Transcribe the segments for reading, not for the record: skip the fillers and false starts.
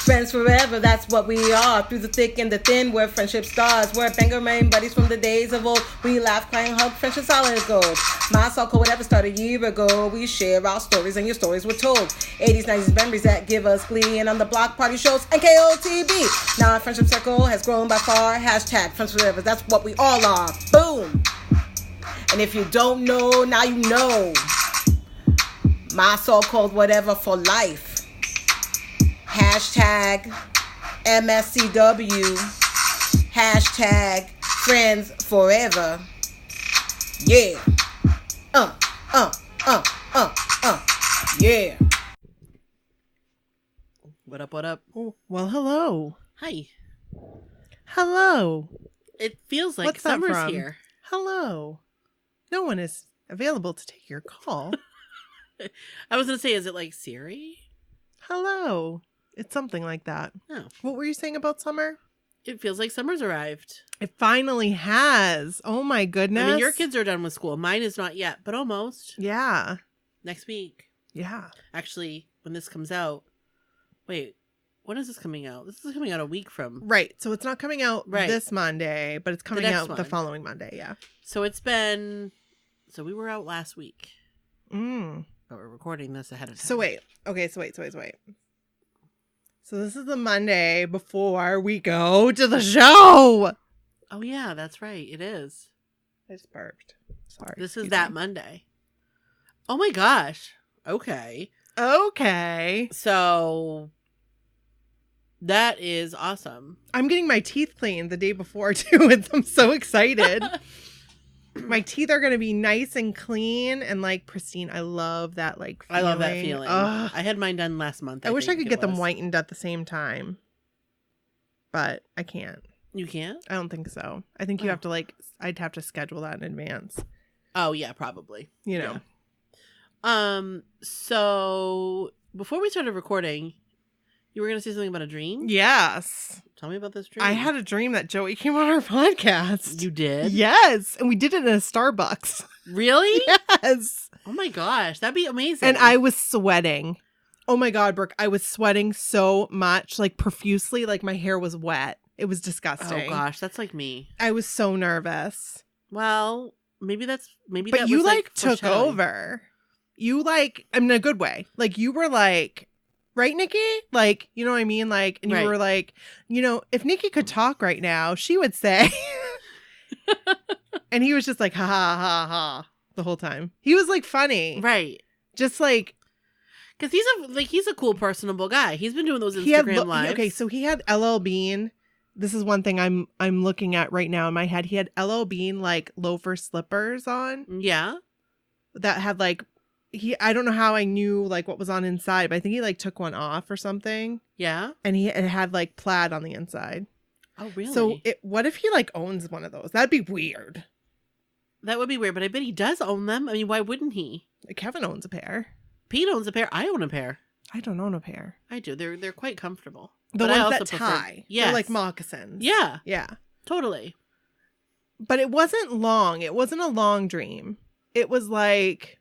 Friends forever, that's what we are. Through the thick and the thin, we're friendship stars. We're banger main buddies from the days of old. We laugh, cry, and hug, friendship solid gold. My so-called whatever started a year ago. We share our stories and your stories were told. 80s, 90s memories that give us glee. And on the block party shows and KOTB. Now our friendship circle has grown by far. Hashtag friends forever, that's what we all are. Boom. And if you don't know, now you know. My so-called whatever for life. Hashtag MSCW. Hashtag friends forever. Yeah. Yeah. What up, what up? Oh, well, hello. Hi. Hello. It feels like What's that summer's from? here. Hello. No one is available to take your call. I was going to say, is it like Siri? Hello. It's something like that. No. What were you saying about summer? It feels like summer's arrived. It finally has. Oh my goodness. I mean, your kids are done with school. Mine is not yet, but almost. Yeah. Next week. Yeah. Actually, when this comes out. Wait, when is this coming out? This is coming out a week from. Right. So it's not coming out Right. this Monday, but it's coming next out the one. following Monday. Yeah. So it's been. So we were out last week. Mm. But we're recording this ahead of time. So wait. Okay. So wait. So this is the Monday before we go to the show. Oh, yeah, that's right. It is. I just burped. Sorry. This is Excuse that me. Monday. Oh, my gosh. Okay. Okay. So that is awesome. I'm getting my teeth cleaned the day before too, and I'm so excited. My teeth are gonna be nice and clean and like pristine. I love that feeling. I love that feeling. Ugh. I had mine done last month. I wish I think could it get them was. whitened at the same time, but I can't. You can't? I don't think so. I think you Oh. have to I'd have to schedule that in advance. Oh, yeah, probably. You know. Yeah. So before we started recording, you were going to say something about a dream? Yes. Tell me about this dream. I had a dream that Joey came on our podcast. You did? Yes. And we did it in a Starbucks. Really? Yes. Oh my gosh, that'd be amazing. And I was sweating. Oh my God, Brooke, I was sweating so much, like profusely, like my hair was wet. It was disgusting. Oh gosh, that's like me. I was so nervous. Well, maybe But that you was took foreshadowing. over. You in a good way. Like you were like, right, Nikki? Like, you know what I mean? Like, and you Right. were like, if Nikki could talk right now, she would say. And he was just like, ha ha ha ha the whole time. He was like funny. Right. Just like. Because he's a cool, personable guy. He's been doing those He had Instagram lives. Okay, so he had LL Bean. This is one thing I'm looking at right now in my head. He had LL Bean like loafer slippers on Yeah. that had I don't know how I knew like what was on inside, but I think he like took one off or something, Yeah. and it had like plaid on the inside. Oh, really? So what if he like owns one of those? That'd be weird. That would be weird, but I bet he does own them. I mean, why wouldn't he? Kevin owns a pair. Pete owns a pair. I own a pair. I don't own a pair. I do. They're quite comfortable. The But I ones also that prefer- tie. Yes. They're like moccasins. Yeah, Yeah. totally. But it wasn't long. It wasn't a long dream. It was like,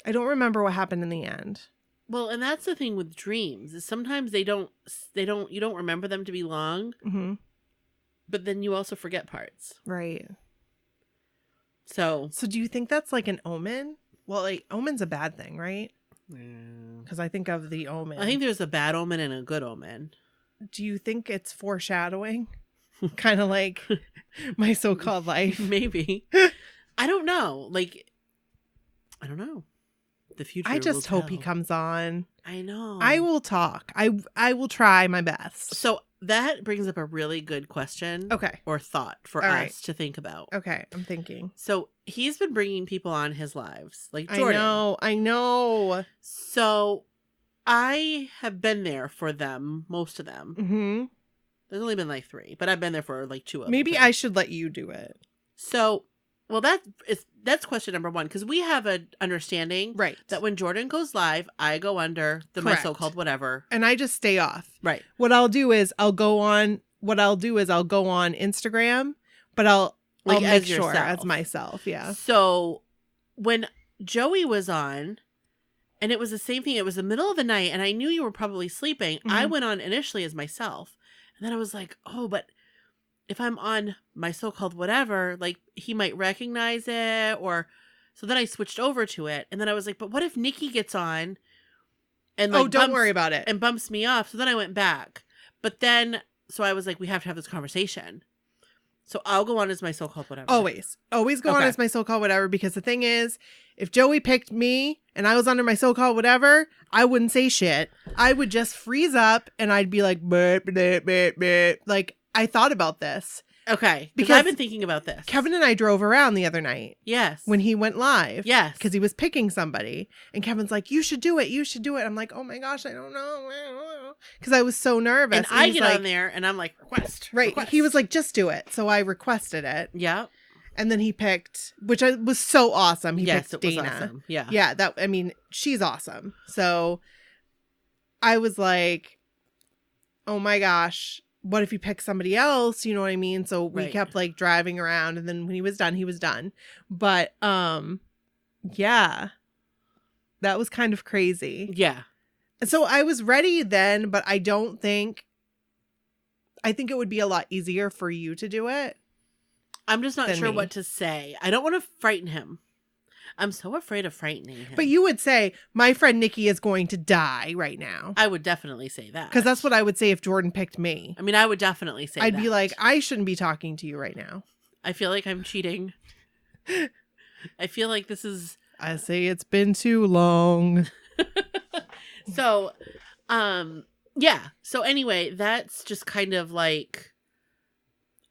I don't remember what happened in the end. Well, and that's the thing with dreams is sometimes you don't remember them to be long, Mm-hmm. but then you also forget parts. Right. So So do you think that's like an omen? Well, like omen's a bad thing, right? Because I think of the omen. I think there's a bad omen and a good omen. Do you think it's foreshadowing? Kind of like my so-called life. Maybe. I don't know. I don't know. The future. I just will hope he tell. comes on. I know. I will talk. I will try my best. So that brings up a really good question. Okay. Or thought for All us right. to think about. Okay. I'm thinking. So he's been bringing people on his lives, like Jordan. I know. So I have been there for them, most of them. Mm-hmm. There's only been like 3, but I've been there for like 2 of them. Maybe I should let you do it. So, well, that's question number 1, because we have an understanding Right. that when Jordan goes live, I go under my Correct. so-called whatever. And I just stay off. Right. What I'll do is I'll go on Instagram, but I'll Like, make as sure yourself. as myself. Yeah. So when Joey was on And it was the same thing. It was the middle of the night, and I knew you were probably sleeping. Mhm. I went on initially as myself. And then I was like, oh, but if I'm on my so-called whatever, like, he might recognize it, or... So then I switched over to it, and then I was like, but what if Nikki gets on and, like, don't worry about it. And bumps me off? So then I went back. But then, so I was like, we have to have this conversation. So I'll go on as my so-called whatever. Always go on Okay. as my so-called whatever, because the thing is, if Joey picked me and I was under my so-called whatever, I wouldn't say shit. I would just freeze up and I'd be like, bleh, bleh, bleh, bleh. Like, I thought about this. Okay. Because Because I've been thinking about this. Kevin and I drove around the other night Yes. when he went live. Yes. Because he was picking somebody. And Kevin's like, you should do it. You should do it. I'm like, oh my gosh, I don't know. Because I was so nervous. And I he's get like, on there and I'm like, request. Right. request. He was like, just do it. So I requested it. Yeah. And then he picked, which was so awesome. He Yes, picked it was Dana. awesome. Yeah. Yeah, she's awesome. So I was like, oh my gosh, what if he picked somebody else? You know what I mean? So we Right. kept like driving around, and then when he was done, he was done. But yeah, that was kind of crazy. Yeah. So I was ready then, but I think it would be a lot easier for you to do it. I'm just not Than sure me. what to say. I don't want to frighten him. I'm so afraid of frightening him. But you would say, my friend Nikki is going to die right now. I would definitely say that. Because that's what I would say if Jordan picked me. I mean, I would definitely say I'd that. be like, I shouldn't be talking to you right now. I feel like I'm cheating. I feel like this is... I say it's been too long. So, yeah. So anyway, that's just kind of like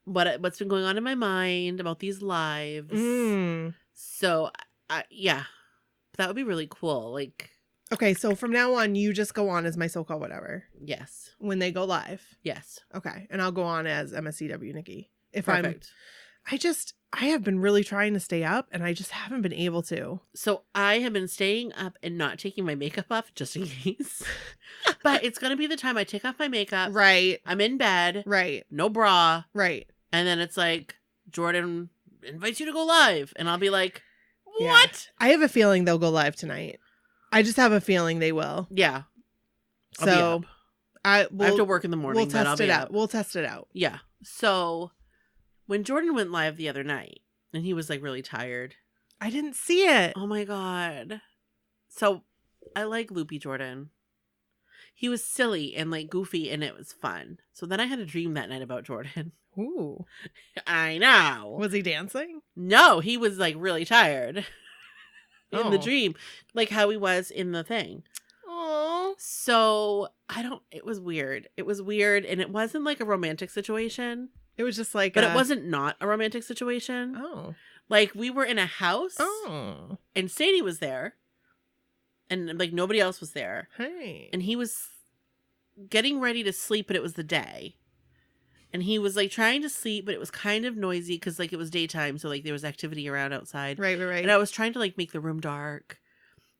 what's been going on in my mind about these lives. Mm. So, yeah, that would be really cool. Like, Okay, so from now on, you just go on as my so-called whatever yes, when they go live. yes, Okay, and I'll go on as MSCW Nikki. If perfect. I have been really trying to stay up, and I just haven't been able to. So I have been staying up and not taking my makeup off just in case. But it's gonna be the time I take off my makeup. Right, I'm in bed, right, no bra, right. and then it's like Jordan invites you to go live, and I'll be like, Yeah. what? I have a feeling they'll go live tonight. I just have a feeling they will. Yeah. I'll be So up. I I have to work in the morning. We'll but I'll test be it up. out. We'll test it out. Yeah. So when Jordan went live the other night and he was like really tired. I didn't see it. Oh my God. So I like Loopy Jordan. He was silly and like goofy and it was fun. So then I had a dream that night about Jordan. Ooh. I know. Was he dancing? No, he was like really tired in the Oh. dream, like how he was in the thing. Oh. So it was weird. It was weird. And it wasn't like a romantic situation, It was just like but it wasn't not a romantic situation. Oh. Like we were in a house Oh. and Sadie was there and like nobody else was there. Hey. And he was getting ready to sleep, but it was the day. And he was like trying to sleep, but it was kind of noisy because like it was daytime. So like there was activity around outside. Right. And I was trying to like make the room dark.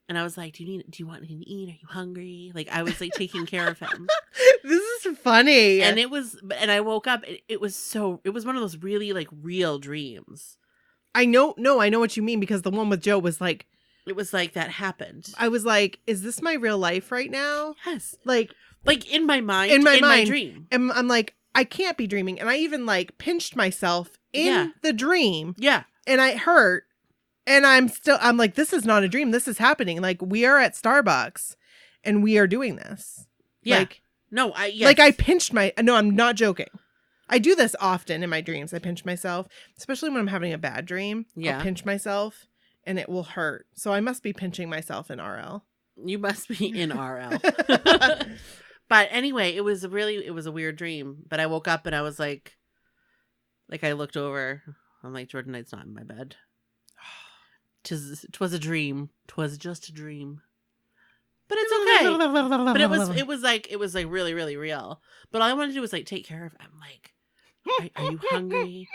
And I was like, do you want anything to eat? Are you hungry? Like I was like taking care of him. This is funny. And and I woke up. It was one of those really like real dreams. I know what you mean, because the one with Joe was like, It was like that happened. I was like, is this my real life right now? Yes. Like In my mind. In my my mind. dream. and I'm like, I can't be dreaming. And I even like pinched myself in Yeah. the dream, Yeah. and I hurt. And I'm like, this is not a dream. This is happening. Like, we are at Starbucks and we are doing this. Yeah. Like, No, yes. like I pinched no, I'm not joking. I do this often in my dreams. I pinch myself, especially when I'm having a bad dream. Yeah. I'll pinch myself and it will hurt. So I must be pinching myself in RL. You must be in RL. But anyway, it was a weird dream. But I woke up and I was like I looked over. I'm like, Jordan Knight's not in my bed. 'Twas a dream. 'Twas just a dream. But it's okay. But it was like really, really real. But all I wanted to do was like take care of him. Like, are you hungry?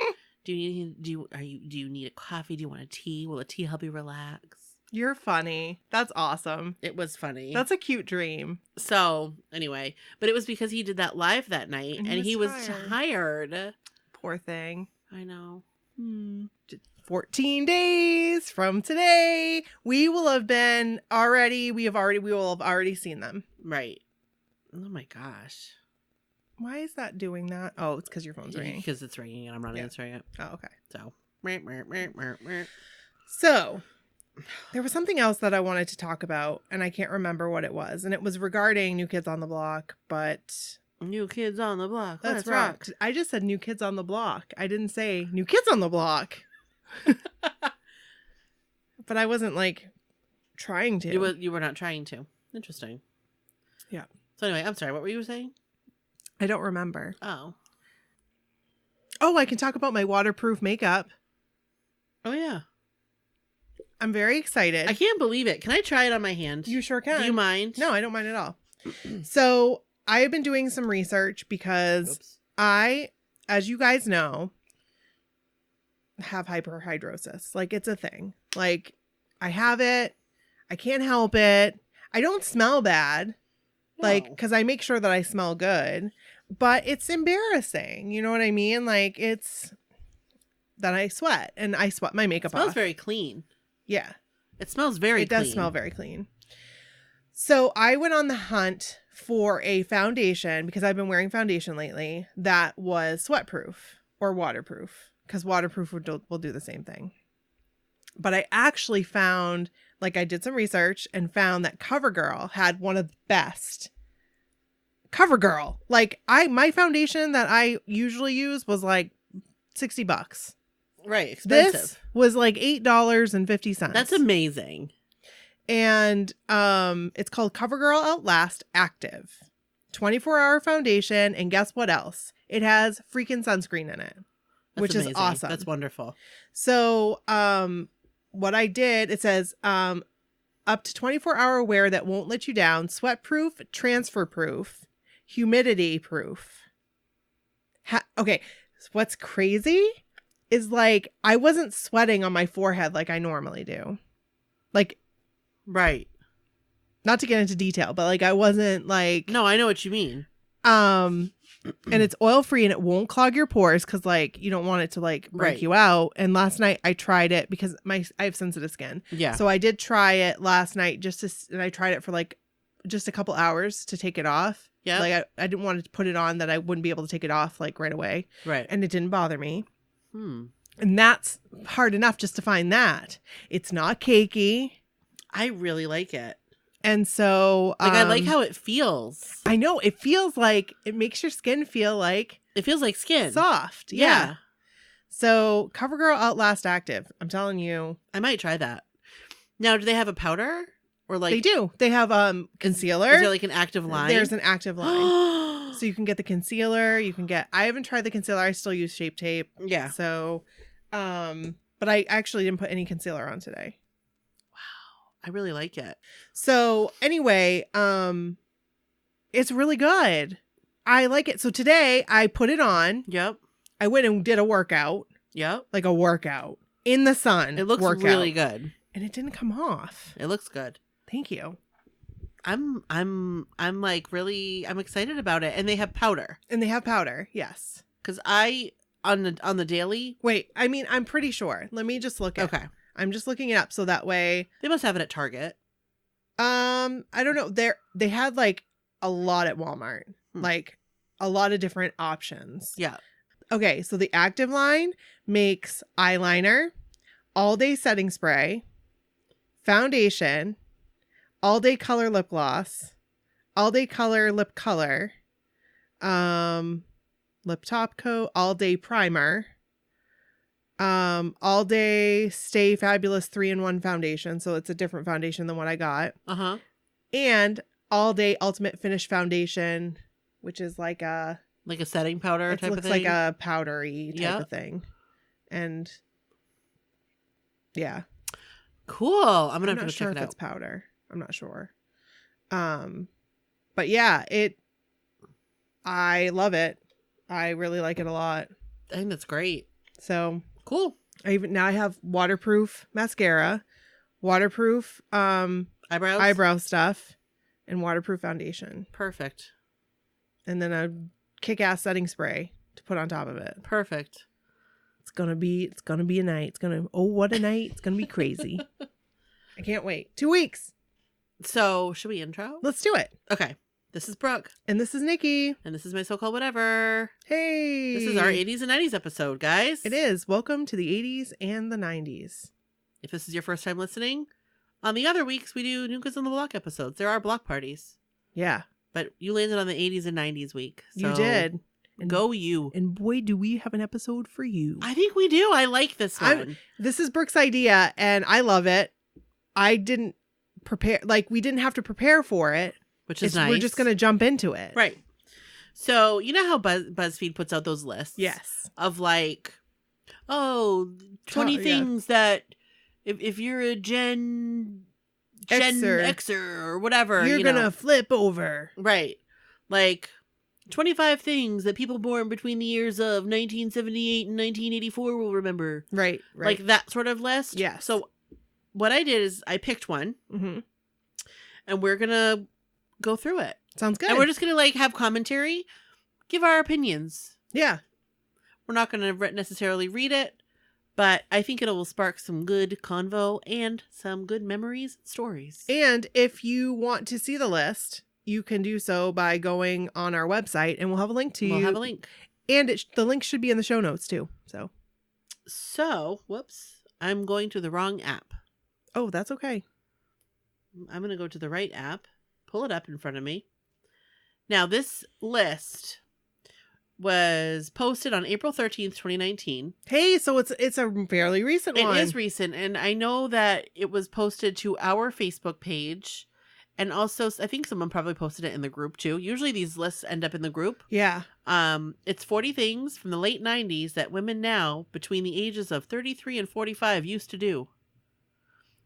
Do you need a coffee? Do you want a tea? Will a tea help you relax? You're funny. That's awesome. It was funny. That's a cute dream. So anyway, but it was because he did that live that night And and he he was was tired. tired. Poor thing. I know. 14 days from today, we will have already seen them. Right. Oh my gosh. Why is that doing that? Oh, it's because your phone's ringing. Because it's ringing and I'm not answering it. Oh, okay. So. So, there was something else that I wanted to talk about, and I can't remember what it was. And it was regarding New Kids on the Block, but... New Kids on the Block. Let's rock. I just said New Kids on the Block. I didn't say New Kids on the Block. But I wasn't, like, trying to. You were not trying to. Interesting. Yeah. So anyway, I'm sorry. What were you saying? I don't remember. Oh, I can talk about my waterproof makeup. Oh, yeah. I'm very excited. I can't believe it. Can I try it on my hand? You sure can. Do you mind? No, I don't mind at all. So I have been doing some research because I, as you guys know, have hyperhidrosis. Like, it's a thing. Like, I have it. I can't help it. I don't smell bad. Like, because I make sure that I smell good. But it's embarrassing. You know what I mean? Like, it's that I sweat. And I sweat my makeup off. It smells very clean. Yeah. It smells very clean. It does smell very clean. So I went on the hunt for a foundation, because I've been wearing foundation lately, that was sweatproof or waterproof, because waterproof will do the same thing. But I actually found, like, I did some research and found that CoverGirl had one of the best. CoverGirl. Like, my foundation that I usually use was like $60. Right. Expensive. This was like $8.50. That's amazing. And it's called CoverGirl Outlast Active 24-hour foundation. And guess what else? It has freaking sunscreen in it, which is awesome. That's wonderful. So what I did, it says up to 24-hour wear that won't let you down, sweat proof, transfer proof, humidity proof. Okay. What's crazy is, like, I wasn't sweating on my forehead like I normally do. Like, right. Not to get into detail, but, like, I wasn't, like... No, I know what you mean. And it's oil-free and it won't clog your pores because, like, you don't want it to, like, break you out. And last night I tried it because I have sensitive skin. Yeah. So I did try it last night and I tried it for, like, just a couple hours to take it off. Yeah. Like, I didn't want to put it on that I wouldn't be able to take it off, like, right away. Right. And it didn't bother me. And that's hard enough just to find that. It's not cakey. I really like it. And so... like, I like how it feels. I know. It feels like... It makes your skin feel like... It feels like skin. Soft. Yeah. So, CoverGirl Outlast Active. I'm telling you. I might try that. Now, do they have a powder? Or like... They do. They have concealer. Is there like an active line? There's an active line. So you can get the concealer. You can get... I haven't tried the concealer. I still use Shape Tape. Yeah. So... but I actually didn't put any concealer on today. Wow. I really like it. So anyway, it's really good. I like it. So today I put it on. Yep. I went and did a workout. Yep. Like a workout in the sun. It looks really good. And it didn't come off. It looks good. Thank you. I'm like really, I'm excited about it. And they have powder. Yes. Because on the daily. Wait, I mean, I'm pretty sure. Let me just look at. Okay. I'm just looking it up so that way. They must have it at Target. I don't know. They had like a lot at Walmart. Like a lot of different options. Yeah. Okay, so the active line makes eyeliner, all day setting spray, foundation, all day color lip gloss, all day color lip color, lip top coat, all day primer, all day Stay Fabulous 3-in-1 foundation. So it's a different foundation than what I got. Uh-huh. And all day Ultimate Finish foundation, which is like a setting powder type of thing. It looks like a powdery type of thing. And yeah. Cool. I'm gonna have to check it out. I'm not sure if it's powder. I'm not sure. But yeah, I love it. I really like it a lot. I think that's great. So cool. I have waterproof mascara, waterproof eyebrow stuff, and waterproof foundation. Perfect. And then a kick-ass setting spray to put on top of it. Perfect. It's gonna be a night. What a night. It's gonna be crazy. I can't wait. 2 weeks. So, should we intro? Let's do it. Okay. This is Brooke. And this is Nikki. And this is my so-called whatever. Hey. This is our 80s and 90s episode, guys. It is. Welcome to the 80s and the 90s. If this is your first time listening, on the other weeks we do New Kids on the Block episodes. There are block parties. Yeah. But you landed on the 80s and 90s week. So you did. Go you. And boy, do we have an episode for you. I think we do. I like this one. This is Brooke's idea, and I love it. I didn't prepare. We didn't have to prepare for it. Which is nice. We're just going to jump into it. Right. So, you know how Buzzfeed puts out those lists? Yes. Of 20 things that if you're a Gen Xer or whatever. You're going to flip over. Right. 25 things that people born between the years of 1978 and 1984 will remember. Right. Like that sort of list. Yes. So what I did is I picked one. Mm-hmm. And we're going to go through it. Sounds good. And we're just going to have commentary, give our opinions. Yeah. We're not going to necessarily read it, but I think it'll spark some good convo and some good memories, stories. And if you want to see the list, you can do so by going on our website, and we'll have a link to you. We'll have a link. And the link should be in the show notes, too. So, whoops. I'm going to the wrong app. Oh, that's okay. I'm going to go to the right app, pull it up in front of me. Now, this list was posted on April 13th, 2019. Hey, so it's a fairly recent one. It is recent, and I know that it was posted to our Facebook page, and also I think someone probably posted it in the group too. Usually these lists end up in the group. Yeah. It's 40 things from the late 90s that women now between the ages of 33 and 45 used to do.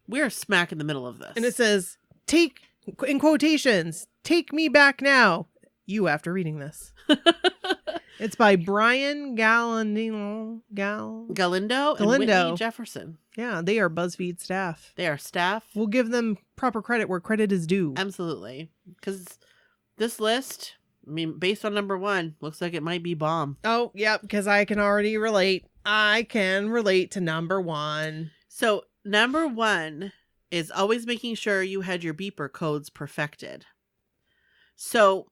We're smack in the middle of this. And it says, take, in quotations, take me back now. You after reading this. It's by Brian Galindo and Whitney Jefferson. Yeah, they are Buzzfeed staff. They are staff. We'll give them proper credit where credit is due. Absolutely. Because this list, based on number 1, looks like it might be bomb. Oh, yep, because I can already relate. I can relate to number 1. So, number 1 is always making sure you had your beeper codes perfected. So,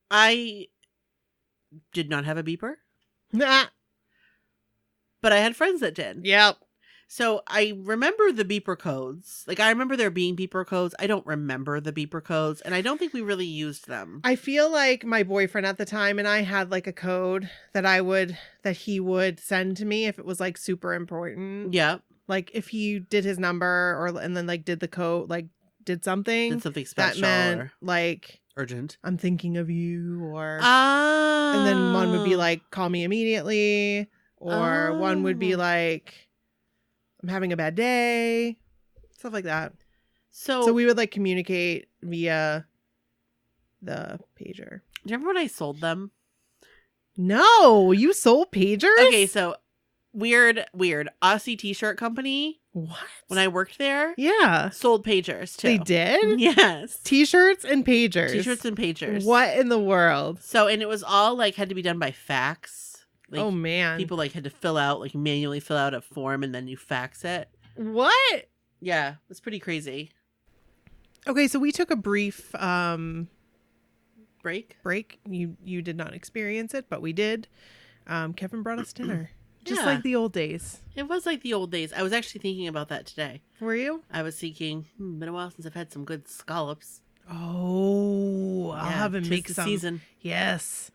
I did not have a beeper. Nah. But I had friends that did. Yep. So I remember the beeper codes. I remember there being beeper codes. I don't remember the beeper codes. And I don't think we really used them. I feel like my boyfriend at the time and I had a code that he would send to me if it was super important. Yeah. If he did his number and then did the code, did something. Did something special. That meant urgent. I'm thinking of you, or and then one would be call me immediately, or one would be I'm having a bad day, stuff like that. So we would communicate via the pager. Do you remember when I sold them? No, you sold pagers? Okay, so weird Aussie t-shirt company. What? When I worked there, yeah, sold pagers too. They did? Yes. T-shirts and pagers. T-shirts and pagers. What in the world? So, and it was all had to be done by fax. Oh man. People had to fill out manually fill out a form and then you fax it. What? Yeah, it's pretty crazy. Okay, so we took a brief break. You did not experience it, but we did. Kevin brought us dinner. Just Yeah. like the old days. It was like the old days. I was actually thinking about that today. Were you? I was thinking, been a while since I've had some good scallops. Oh, I'll have him make the some. Season. Yes.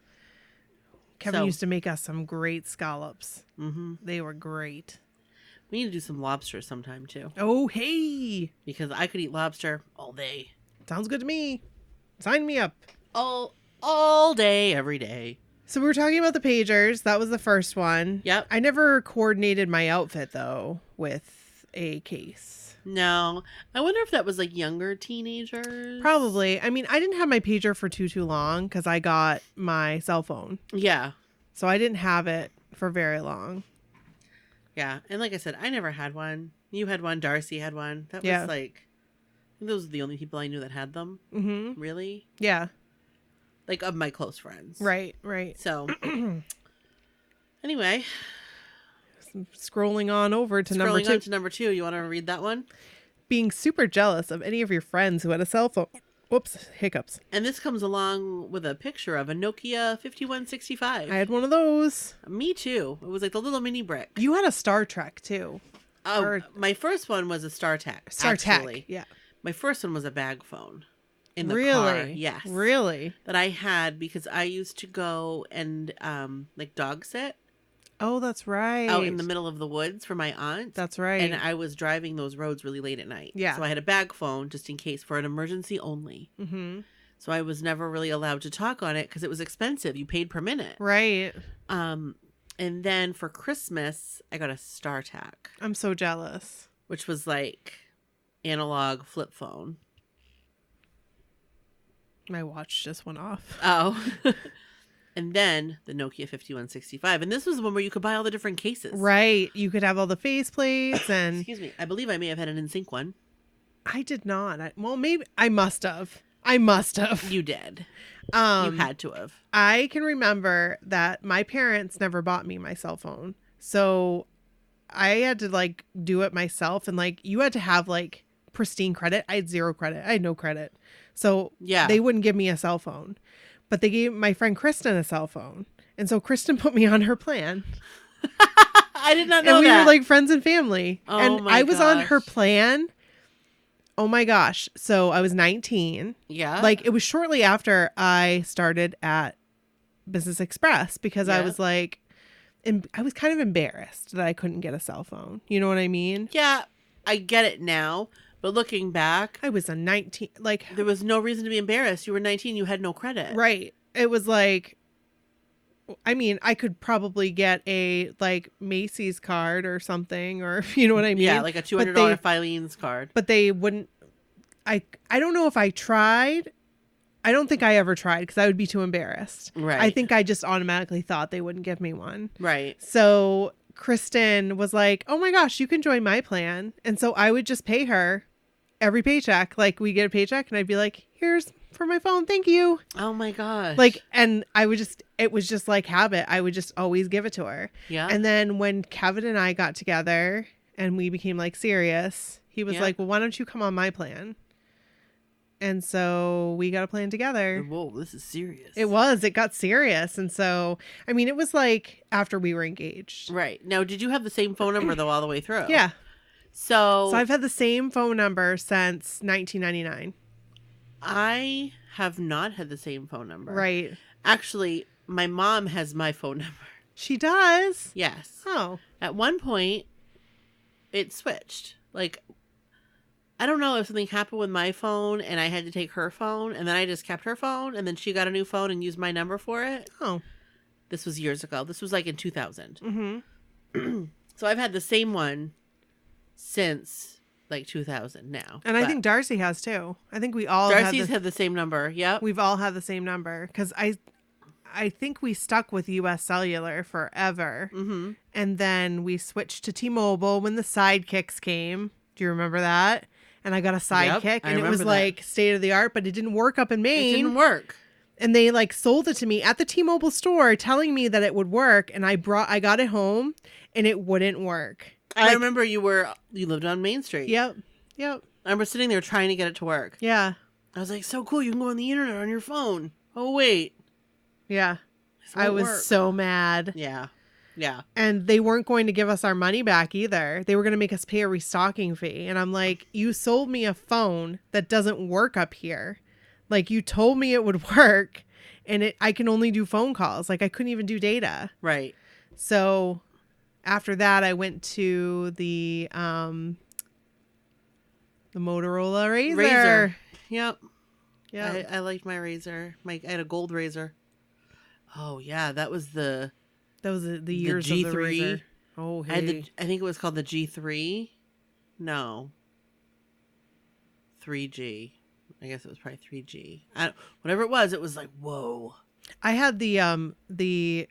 Kevin used to make us some great scallops. Mm-hmm. They were great. We need to do some lobster sometime too. Oh, hey. Because I could eat lobster all day. Sounds good to me. Sign me up. All day, every day. So we were talking about the pagers. That was the first one. Yep. I never coordinated my outfit, though, with a case. No. I wonder if that was younger teenagers. Probably. I mean, I didn't have my pager for too long because I got my cell phone. Yeah. So I didn't have it for very long. Yeah. And like I said, I never had one. You had one. Darcy had one. That was I think those are the only people I knew that had them. Mm-hmm. Really? Yeah. Of my close friends. Right. So, anyway, scrolling on over to number Scrolling 2. on to number 2. You want to read that one? Being super jealous of any of your friends who had a cell phone. Whoops, hiccups. And this comes along with a picture of a Nokia 5165. I had one of those. Me too. It was like the little mini brick. You had a Star Trek too. Oh, Or- my first one was a StarTech. StarTech. Yeah. My first one was a bag phone in the Really? car. Yes. Really? That I had because I used to go and like dog sit Oh, that's right. out in the middle of the woods for my aunt. That's right. And I was driving those roads really late at night. Yeah. So I had a bag phone just in case for an emergency only. Mm-hmm. So I was never really allowed to talk on it because it was expensive. You paid per minute. Right. And then for Christmas, I got a StarTAC, I'm so jealous. which was like analog flip phone. My watch just went off. Oh. And then the Nokia 5165. And this was the one where you could buy all the different cases. Right. You could have all the faceplates and Excuse me. I believe I may have had an NSYNC one. I did not. Well, maybe I must have. I must have. You did. You had to have. I can remember that my parents never bought me my cell phone. So I had to like do it myself. And like you had to have like pristine credit. I had 0 credit. I had no credit. So Yeah. they wouldn't give me a cell phone. But they gave my friend Kristen a cell phone. And so Kristen put me on her plan. I did not know And we that. were like friends and family. Oh and my I was on her gosh. plan. Oh my gosh. So I was 19. Yeah. Like it was shortly after I started at Business Express because I Yeah. was like, I was kind of embarrassed that I couldn't get a cell phone. You know what I mean? Yeah, I get it now. But looking back, I was a 19, like, there was no reason to be embarrassed. You were 19. You had no credit. right. It was like, I mean, I could probably get a like Macy's card or something, or you know what I mean? Yeah, like a $200 Filene's card. But they wouldn't. I don't know if I tried. I don't think I ever tried because I would be too embarrassed. Right. I think I just automatically thought they wouldn't give me one. Right. So Kristen was like, "Oh my gosh, you can join my plan," and so I would just pay her every paycheck. Like we get a paycheck, and I'd be like, "Here's for my phone, thank you." Oh my gosh. Like, and I would just, it was just like habit. I would just always give it to her. Yeah. And then when Kevin and I got together and we became like serious, he was Yeah. like, "Well, why don't you come on my plan?" And so we got a plan together. Whoa, this is serious. It got serious. And so, I mean, it was like after we were engaged. Right. Now, did you have the same phone number though all the way through? Yeah. So So I've had the same phone number since 1999. I have not had the same phone number. Right. Actually, my mom has my phone number. She does. Yes. Oh. At one point, it switched. Like, I don't know if something happened with my phone and I had to take her phone, and then I just kept her phone, and then she got a new phone and used my number for it. Oh. This was years ago. This was like in 2000. Mm-hmm. So I've had the same one since like 2000 now. And I But think Darcy has too. I think we all Darcy's had the same number. Yep. we've all had the same number because I think we stuck with US Cellular forever. Mm-hmm. And then we switched to T-Mobile when the sidekicks came. Do you remember that? And I got a sidekick I and it was remember that. like state of the art, but it didn't work up in It Maine. didn't work. And they like sold it to me at the T-Mobile store telling me that it would work. And I got it home and it wouldn't work. I remember you lived on Main Street. Yep. Yep. I remember sitting there trying to get it to work. Yeah. I was like, so cool. You can go on the internet on your phone. Oh, wait. Yeah. This I won't was work. so mad. Yeah. Yeah. And they weren't going to give us our money back either. They were going to make us pay a restocking fee. And I'm like, you sold me a phone that doesn't work up here. Like you told me it would work and I can only do phone calls. Like I couldn't even do data. Right. So after that, I went to the Motorola Razr. Yep. Yeah. I liked my Razr. I had a gold Razr. Oh, yeah. That was the That was the years G3. of the Razr. Oh, I had hey. I think it was called the G3. No. 3G. I guess it was probably 3G. Whatever it was like, whoa. I had the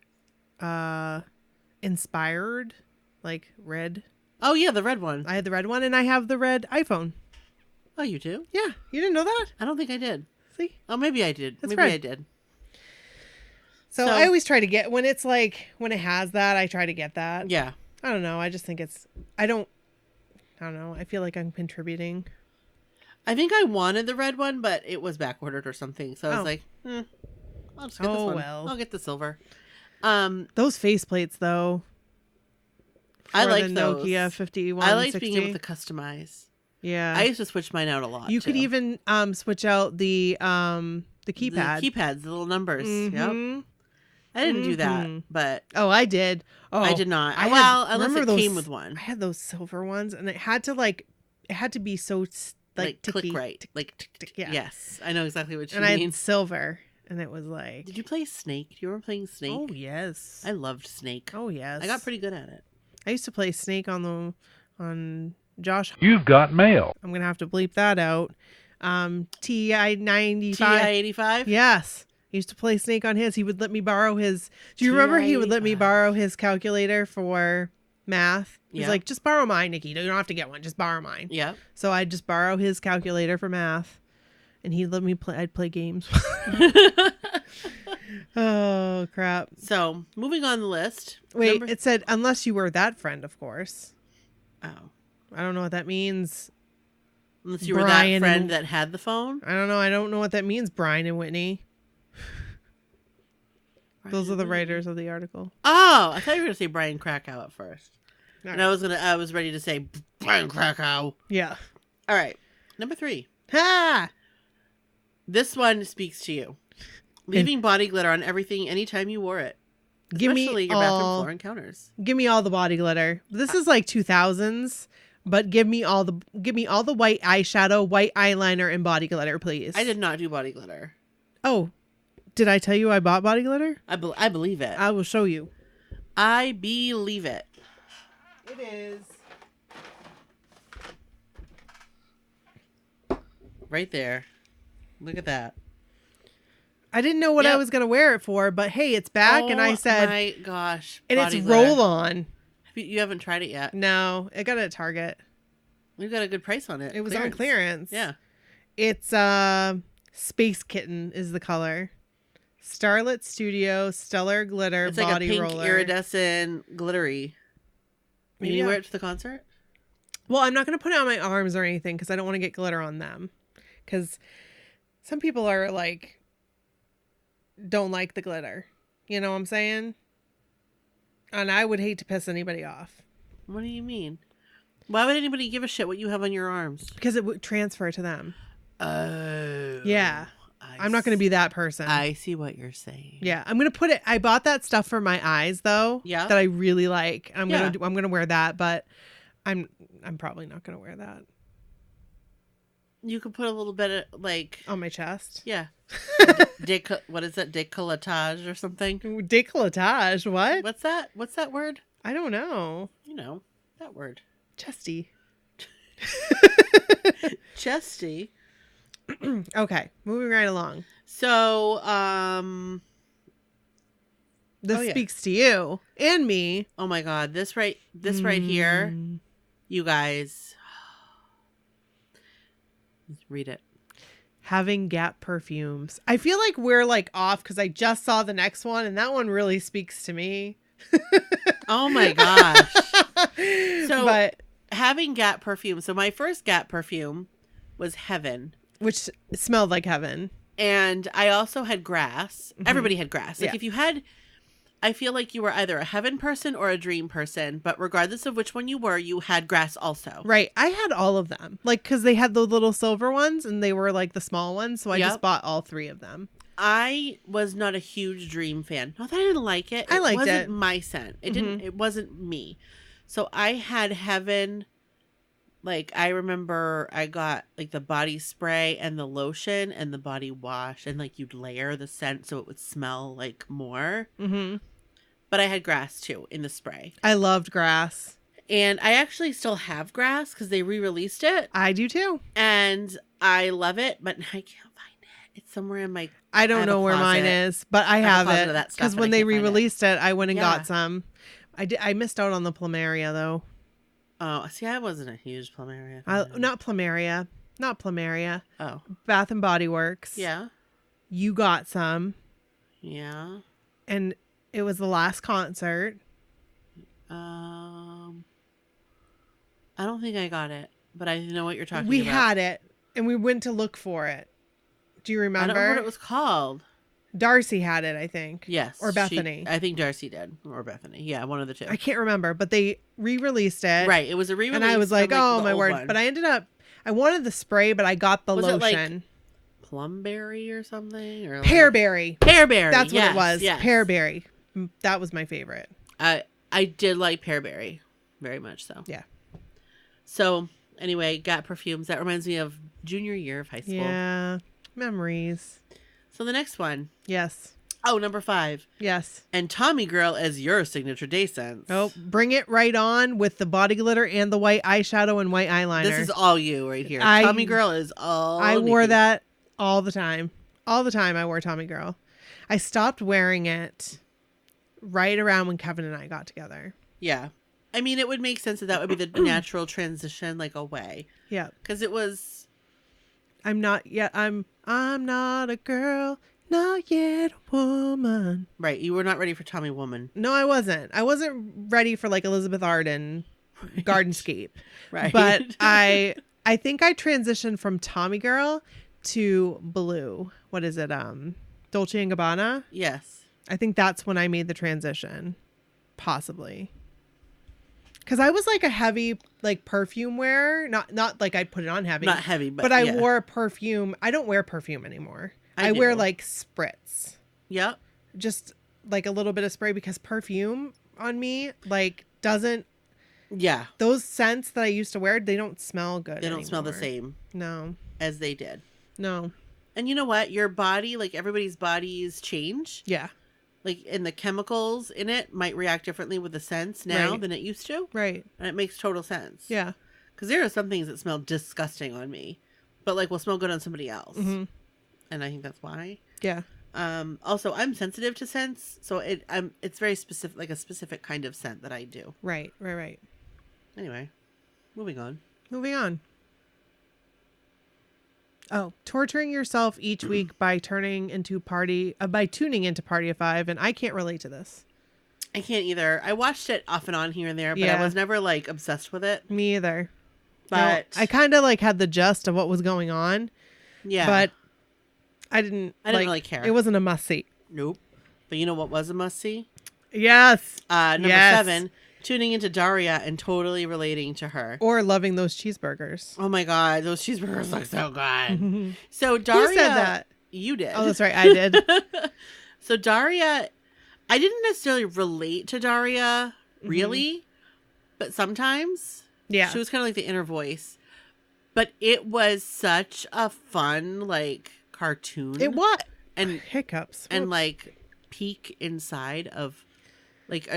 inspired, like red. Oh, yeah, the red one. I had the red one and I have the red iPhone. Oh, you do? Yeah. You didn't know that? I don't think I did. See? Oh, maybe I did. That's Maybe right. I did. So I always try to get, when it has that, I try to get that. Yeah. I don't know. I just think I don't know. I feel like I'm contributing. I think I wanted the red one, but it was back ordered or something. So I was like, I'll just get this one. Well. I'll get the silver. Those faceplates, though. I for like the those. Nokia 5160. I like being able to customize. Yeah. I used to switch mine out a lot. You could even switch out the keypad. The keypads, the little numbers. Mm-hmm. Yep. I didn't do that, but oh, I did. Oh, I did not. Unless it came with one. I had those silver ones, and it had to be so like click ticky, right, tick, like tick, tick, yeah. Yes, I know exactly what you and mean. I had silver, and it was like. Did you play Snake? Do you remember playing Snake? Oh yes. I loved Snake. Oh yes. I got pretty good at it. I used to play Snake on Josh. You've got mail. I'm gonna have to bleep that out. TI 95. TI 85. Yes. I used to play Snake on his. He would let me borrow his. Do you remember he would let me borrow his calculator for math? He's like, just borrow mine, Nikki. You don't have to get one. Just borrow mine. Yeah. So I'd just borrow his calculator for math, and he'd let me play. I'd play games. Oh crap! So moving on the list. Wait, it said unless you were that friend, of course. Oh, I don't know what that means. Unless you were that friend that had the phone. I don't know. I don't know what that means. Brian and Whitney. Those are the writers of the article. Oh, I thought you were gonna say Brian Krakow at first, All and right. I was ready to say Brian Krakow. Yeah. All right, number 3. Ha! This one speaks to you. Leaving body glitter on everything anytime you wore it. Give me Especially your bathroom floor and counters. Give me all the body glitter. This is like 2000s, but give me all the white eyeshadow, white eyeliner, and body glitter, please. I did not do body glitter. Oh, did I tell you I bought body glitter? I believe it. I will show you. I believe it. It is. Right there. Look at that. I didn't know what I was going to wear it for, but hey, it's back. And I said, oh my gosh. and it's glitter. roll on. You haven't tried it yet? No, I got it at Target. We got a good price on it. It was on clearance. Yeah. It's Space Kitten is the color. Starlit Studio Stellar Glitter It's Body like a pink Roller. iridescent glittery. Maybe you wear it to the concert? Well, I'm not going to put it on my arms or anything because I don't want to get glitter on them. Because some people are like, don't like the glitter. You know what I'm saying? And I would hate to piss anybody off. What do you mean? Why would anybody give a shit what you have on your arms? Because it would transfer to them. Oh. Yeah. I'm not going to be that person. I see what you're saying. Yeah. I'm going to put it. I bought that stuff for my eyes though. Yeah. That I really like. I'm going to wear that, but I'm probably not going to wear that. You could put a little bit of like on my chest. Yeah. What is that? Décolletage or something? Décolletage. What? What's that? What's that word? I don't know. You know that word. Chesty. Chesty. Okay, moving right along. So, this speaks to you and me. Oh my God, this right here, you guys, read it. Having Gap perfumes. I feel like we're like off because I just saw the next one, and that one really speaks to me. Oh my gosh. But having Gap perfume. So my first Gap perfume was Heaven. Which smelled like heaven. And I also had grass. Mm-hmm. Everybody had grass. Like if you had, I feel like you were either a heaven person or a dream person. But regardless of which one you were, you had grass also. Right. I had all of them. Like, because they had the little silver ones and they were like the small ones. So I just bought all 3 of them. I was not a huge dream fan. Not that I didn't like it. I liked it. It wasn't my scent. It didn't. It wasn't me. So I had Heaven. Like, I remember I got, like, the body spray and the lotion and the body wash. And, like, you'd layer the scent so it would smell, like, more. Mm-hmm. But I had grass, too, in the spray. I loved grass. And I actually still have grass because they re-released it. I do, too. And I love it, but I can't find it. It's somewhere in my... I don't know where mine is, but I have it. Because when they re-released it, I went and got some. I missed out on the Plumeria, though. Oh, see, I wasn't a huge Plumeria. Not Plumeria. Oh. Bath and Body Works. Yeah. You got some. Yeah. And it was the last concert. I don't think I got it, but I know what you're talking We about. had it, and we went to look for it. Do you remember? I don't know what it was called. Darcy had it, I think. Yes. Or Bethany. I think Darcy did. Or Bethany. Yeah, one of the two. I can't remember, but they re-released it. Right. It was a re-release. And I was like, oh, the my old word. one. But I wanted the spray, but I got the Was it, lotion. Plumberry or something? Or Pearberry. Pearberry. That's what it was. Yes. Pearberry. That was my favorite. I did like Pearberry. Very much so. Yeah. So, anyway, got perfumes. That reminds me of junior year of high school. Yeah. Memories. So, the next one. Yes. Oh, number 5. Yes. And Tommy Girl as your signature day scents. Oh, bring it right on with the body glitter and the white eyeshadow and white eyeliner. This is all you right here. Tommy Girl is all I wore Nikki. that all the time. All the time I wore Tommy Girl. I stopped wearing it right around when Kevin and I got together. Yeah. I mean, it would make sense that would be the natural transition, like, away. Yeah. Because it was... I'm not not a girl, not yet a woman. Right. You were not ready for Tommy Woman. No, I wasn't. I wasn't ready for like Elizabeth Arden Gardenscape. Right. But I think I transitioned from Tommy Girl to Blue. What is it? Dolce & Gabbana. Yes. I think that's when I made the transition. Possibly. Because I was like a heavy like perfume wearer. Not like I'd put it on heavy. Not heavy, but I yeah. wore a perfume. I don't wear perfume anymore. I do. wear like spritz. Yep. Just like a little bit of spray because perfume on me like doesn't. Yeah. Those scents that I used to wear, they don't smell good. They don't smell the anymore. same No. as they did. No. And you know what? Your body, like everybody's bodies change. Yeah. Like, and the chemicals in it might react differently with the scents now Right. than it used to. Right. And it makes total sense. Yeah. Because there are some things that smell disgusting on me, but like will smell good on somebody else. Mm-hmm. And I think that's why. Yeah. Also, I'm sensitive to scents, so it's very specific, like a specific kind of scent that I do. Right. Anyway, moving on. Moving on. Oh, torturing yourself each week by tuning into Party of 5, and I can't relate to this. I can't either. I watched it off and on here and there, but I Yeah. was never like obsessed with it. Me either. But No, I kind of like had the gist of what was going on, yeah, but I didn't really care. It wasn't a must see. Nope. But you know what was a must see? Yes. Number Yes. 7, tuning into Daria and totally relating to her. Or loving those cheeseburgers. Oh my god, those cheeseburgers look so good. So Daria, Who said that? You did. Oh, that's right. I did. So Daria, I didn't necessarily relate to Daria, really, but sometimes. Yeah. She was kind of like the inner voice. But it was such a fun, like, cartoon. It was. And Hiccups. and Whoops. like peek inside of like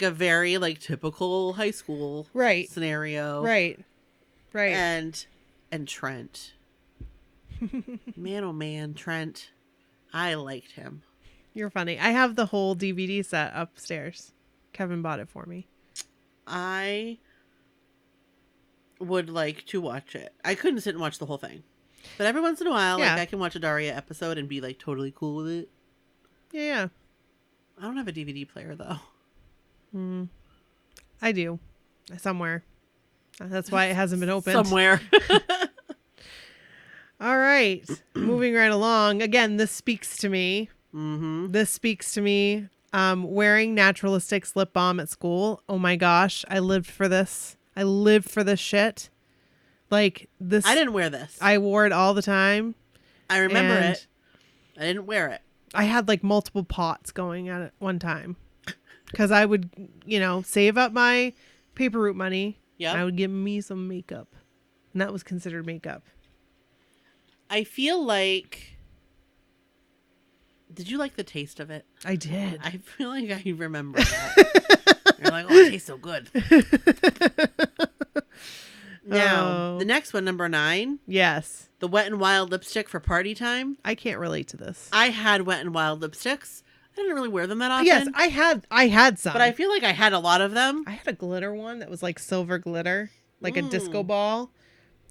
a very like typical high school Right. scenario. Right. And Trent. Man, oh man, Trent. I liked him. You're funny. I have the whole DVD set upstairs. Kevin bought it for me. I would like to watch it. I couldn't sit and watch the whole thing. But every once in a while, Yeah. like I can watch a Daria episode and be like totally cool with it. Yeah. I don't have a DVD player though. I do. Somewhere. That's why it hasn't been opened. Somewhere. All right. Moving right along. Again, this speaks to me. Mm-hmm. This speaks to me. Wearing naturalistic lip balm at school. Oh my gosh. I lived for this. I lived for this shit. Like this. I didn't wear this. I wore it all the time. I remember and it. I didn't wear it. I had like multiple pots going at it one time. Because I would, save up my paper route money. Yep. I would get me some makeup. And that was considered makeup. I feel like. Did you like the taste of it? I did. I feel like I remember that. You're like, oh, it tastes so good. Now, Oh. the next one, number 9, Yes. the Wet n Wild lipstick for party time. I can't relate to this. I had Wet n Wild lipsticks. I didn't really wear them that often. Yes, I had some. But I feel like I had a lot of them. I had a glitter one that was like silver glitter, like a disco ball.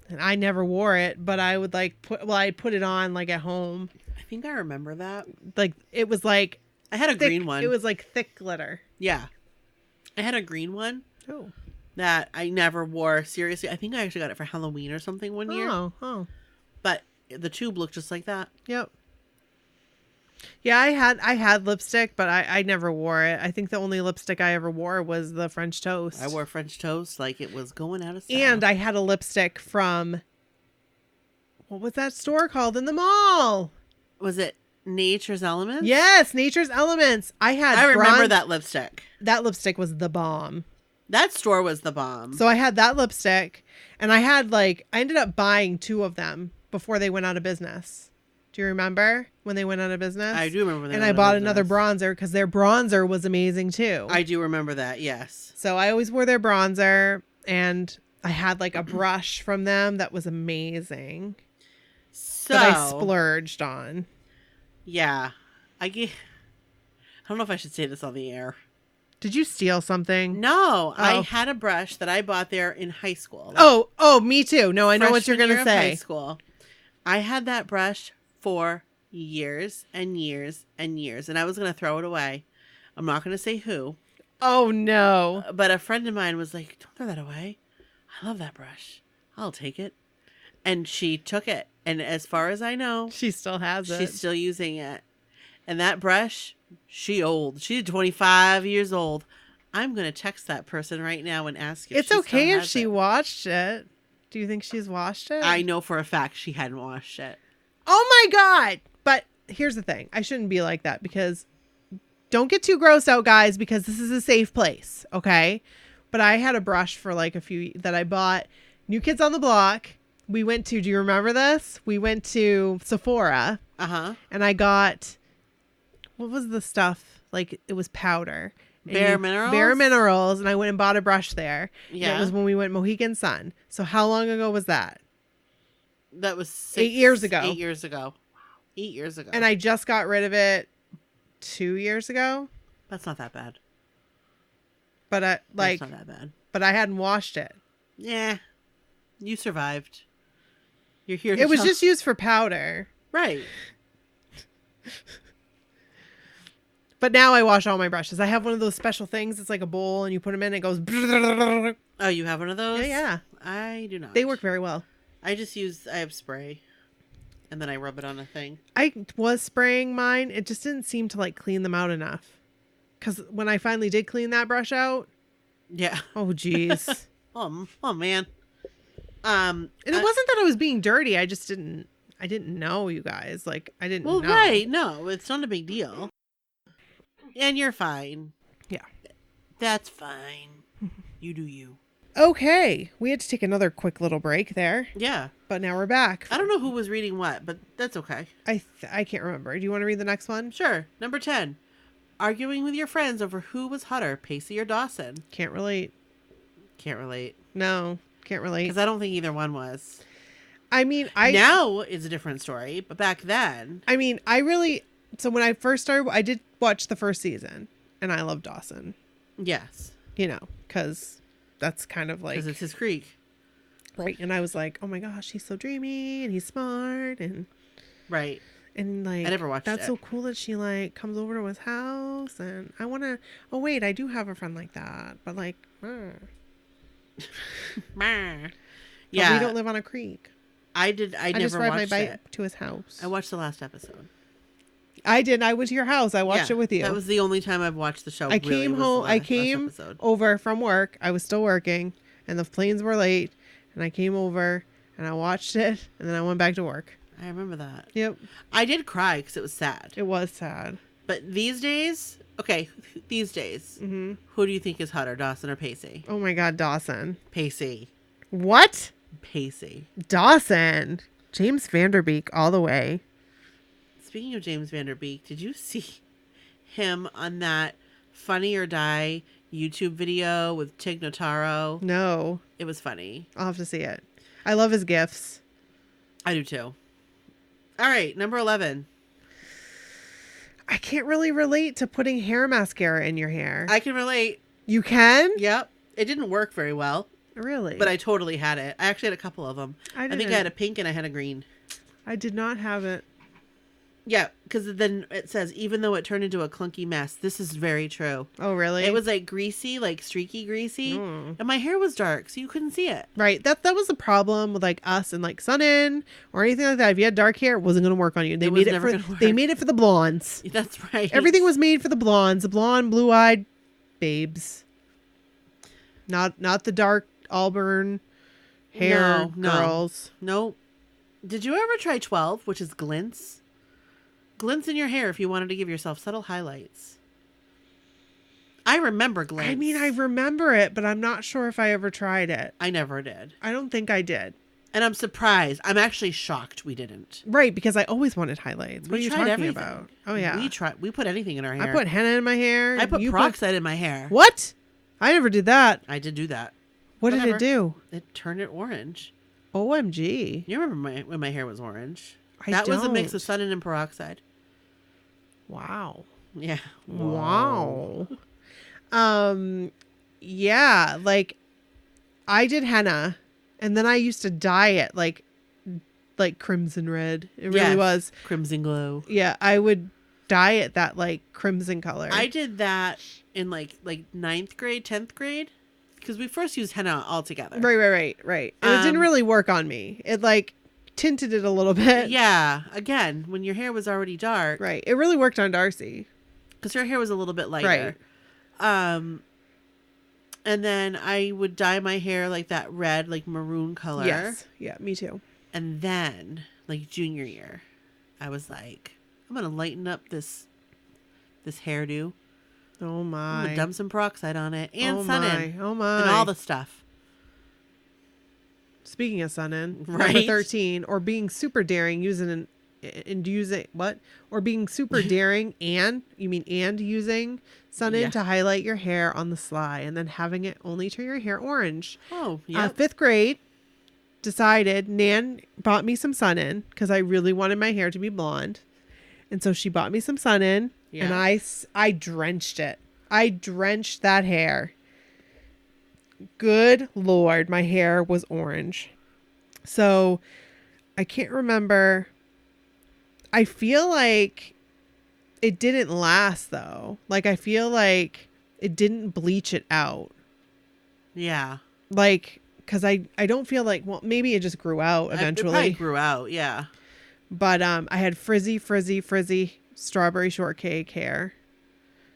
And I never wore it, but I would I put it on like at home. I think I remember that. Like it was like I had a thick, green one. It was like thick glitter. Yeah. I had a green one. Oh. that I never wore seriously. I think I actually got it for Halloween or something one year. Oh. But the tube looked just like that. Yep. Yeah, I had lipstick, but I never wore it. I think the only lipstick I ever wore was the French toast. I wore French toast like it was going out of style. And I had a lipstick from, what was that store called in the mall? Was it Nature's Elements? Yes, Nature's Elements. I remember that lipstick. That lipstick was the bomb. That store was the bomb. So I had that lipstick, and I ended up buying 2 of them before they went out of business. Do you remember when they went out of business? I do remember that. And I bought another bronzer because their bronzer was amazing too. I do remember that, yes. So I always wore their bronzer, and I had like a brush from them that was amazing. So that I splurged on. Yeah. I don't know if I should say this on the air. Did you steal something? No, I had a brush that I bought there in high school. Oh, me too. No, I know what you're Freshman going to year of say. High school. I had that brush for years and years and years, and I was going to throw it away. I'm not going to say who. Oh, no. But a friend of mine was like, don't throw that away. I love that brush. I'll take it. And she took it. And as far as I know, She still has it. she's still using it. And that brush, she's 25 years old. I'm going to text that person right now and ask if It's she okay still if has she it. washed it. Do you think she's washed it? I know for a fact she hadn't washed it. Oh my God. But here's the thing. I shouldn't be like that because don't get too grossed out, guys, because this is a safe place. Okay. But I had a brush for like a few that I bought. New Kids on the Block. We went to, do you remember this? We went to Sephora. Uh-huh. And I got, what was the stuff? Like it was powder. Bare Minerals? Bare Minerals. And I went and bought a brush there. Yeah. And it was when we went Mohegan Sun. So how long ago was that? That was 8 years ago. 8 years ago. 8 years ago. And I just got rid of it 2 years ago. That's not that bad. But That's not that bad. but I hadn't washed it. Yeah. You survived. You're here to It was tell- just used for powder. Right. But now I wash all my brushes. I have one of those special things. It's like a bowl and you put them in and it goes. Oh, you have one of those? Yeah. I do not. They work very well. I have spray. And then I rub it on a thing. I was spraying mine. It just didn't seem to like clean them out enough. Because when I finally did clean that brush out. Yeah. Oh, geez. Oh man. And it wasn't that I was being dirty. I didn't know, you guys. Like, I didn't know. Right. No, it's not a big deal. And you're fine. Yeah. That's fine. You do you. Okay. We had to take another quick little break there. Yeah. But now we're back. I don't know who was reading what, but that's okay. I can't remember. Do you want to read the next one? Sure. Number 10. Arguing with your friends over who was hotter, Pacey or Dawson. Can't relate. Can't relate. No, can't relate. Because I don't think either one was. I mean, now it's a different story, but back then. I mean, so when I first started, I did watch the first season, and I love Dawson. Yes. You know, because that's kind of like. Because it's his creek. Right. And I was like, oh my gosh, he's so dreamy, and he's smart, and. Right. And like, I never watched that's it. so cool that she like comes over to his house, and I want to. Oh wait, I do have a friend like that, but like, Yeah. But we don't live on a creek. I never just ride my watched bike it. to his house. I watched the last episode. I did. I went to your house. I watched it with you. That was the only time I've watched the show. I came home. I came over from work. I was still working, and the planes were late. And I came over and I watched it, and then I went back to work. I remember that. Yep. I did cry because it was sad. It was sad. But these days, who do you think is hotter, Dawson or Pacey? Oh my God, Dawson. Pacey. What? Pacey. Dawson. James Vanderbeek all the way. Speaking of James Vanderbeek, did you see him on that Funny or Die YouTube video with Tig Notaro? No. It was funny. I'll have to see it. I love his gifts. I do too. All right, number 11. I can't really relate to putting hair mascara in your hair. I can relate. You can? Yep. It didn't work very well. Really? But I totally had it. I actually had a couple of them. I think I didn't. had a pink and I had a green. I did not have it. Yeah, because then it says, even though it turned into a clunky mess, this is very true. Oh, really? It was like greasy, like streaky greasy. And my hair was dark, so you couldn't see it. Right. That was the problem with like us and like Sun-In or anything like that. If you had dark hair, it wasn't going to work on you. They made it for the blondes. That's right. Everything was made for the blondes, the blonde, blue-eyed babes. Not the dark auburn hair girls. No. Did you ever try 12, which is glints? Glints in your hair if you wanted to give yourself subtle highlights. I remember glints. I mean, I remember it, but I'm not sure if I ever tried it. I never did. I don't think I did. And I'm surprised. I'm actually shocked we didn't. Right, because I always wanted highlights. What are you talking everything. about? Oh, yeah. We put anything in our hair. I put henna in my hair. I put peroxide in my hair. What? I never did that. I did do that. What did it do? It turned it orange. OMG. You remember when my hair was orange? I That was a mix don't. of Sun-In and peroxide. Wow. Yeah. Wow. Yeah, like I did henna and then I used to dye it like crimson red. It really was. Crimson glow. Yeah, I would dye it that like crimson color. I did that in like 9th grade, 10th grade. Because we first used henna all together. Right. And it didn't really work on me. It like tinted it a little bit. Yeah. Again, when your hair was already dark. Right. It really worked on Darcy. Because her hair was a little bit lighter. Right. And then I would dye my hair like that red, like maroon color. Yes. Yeah, me too. And then, like junior year, I was like, I'm going to lighten up this hairdo. Oh my. I'm going to dump some peroxide on it. And Sun-In. Oh my. And all the stuff. Speaking of Sun-In, right? Number 13, or being super daring using or being super daring and using Sun-In to highlight your hair on the sly and then having it only turn your hair orange. Oh, yeah. 5th grade, decided Nan bought me some Sun-In because I really wanted my hair to be blonde. And so she bought me some Sun-In and I drenched it. I drenched that hair. Good Lord, my hair was orange. So I can't remember. I feel like it didn't last though. Like I feel like it didn't bleach it out. Yeah. Like, cause I don't feel like, well, maybe it just grew out eventually. It probably grew out. Yeah. But I had frizzy strawberry shortcake hair.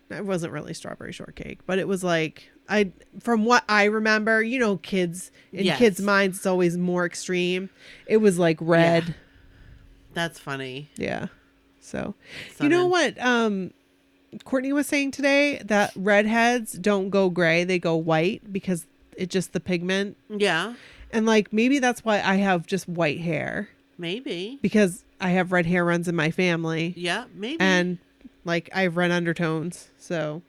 It wasn't really strawberry shortcake, but it was like, from what I remember, kids minds, it's always more extreme. It was like red. Yeah. That's funny. Yeah. So, Sun-In. You know what Courtney was saying today? That redheads don't go gray. They go white because it's just the pigment. Yeah. And like, maybe that's why I have just white hair. Maybe. Because I have red hair runs in my family. Yeah, maybe. And like, I have red undertones. So.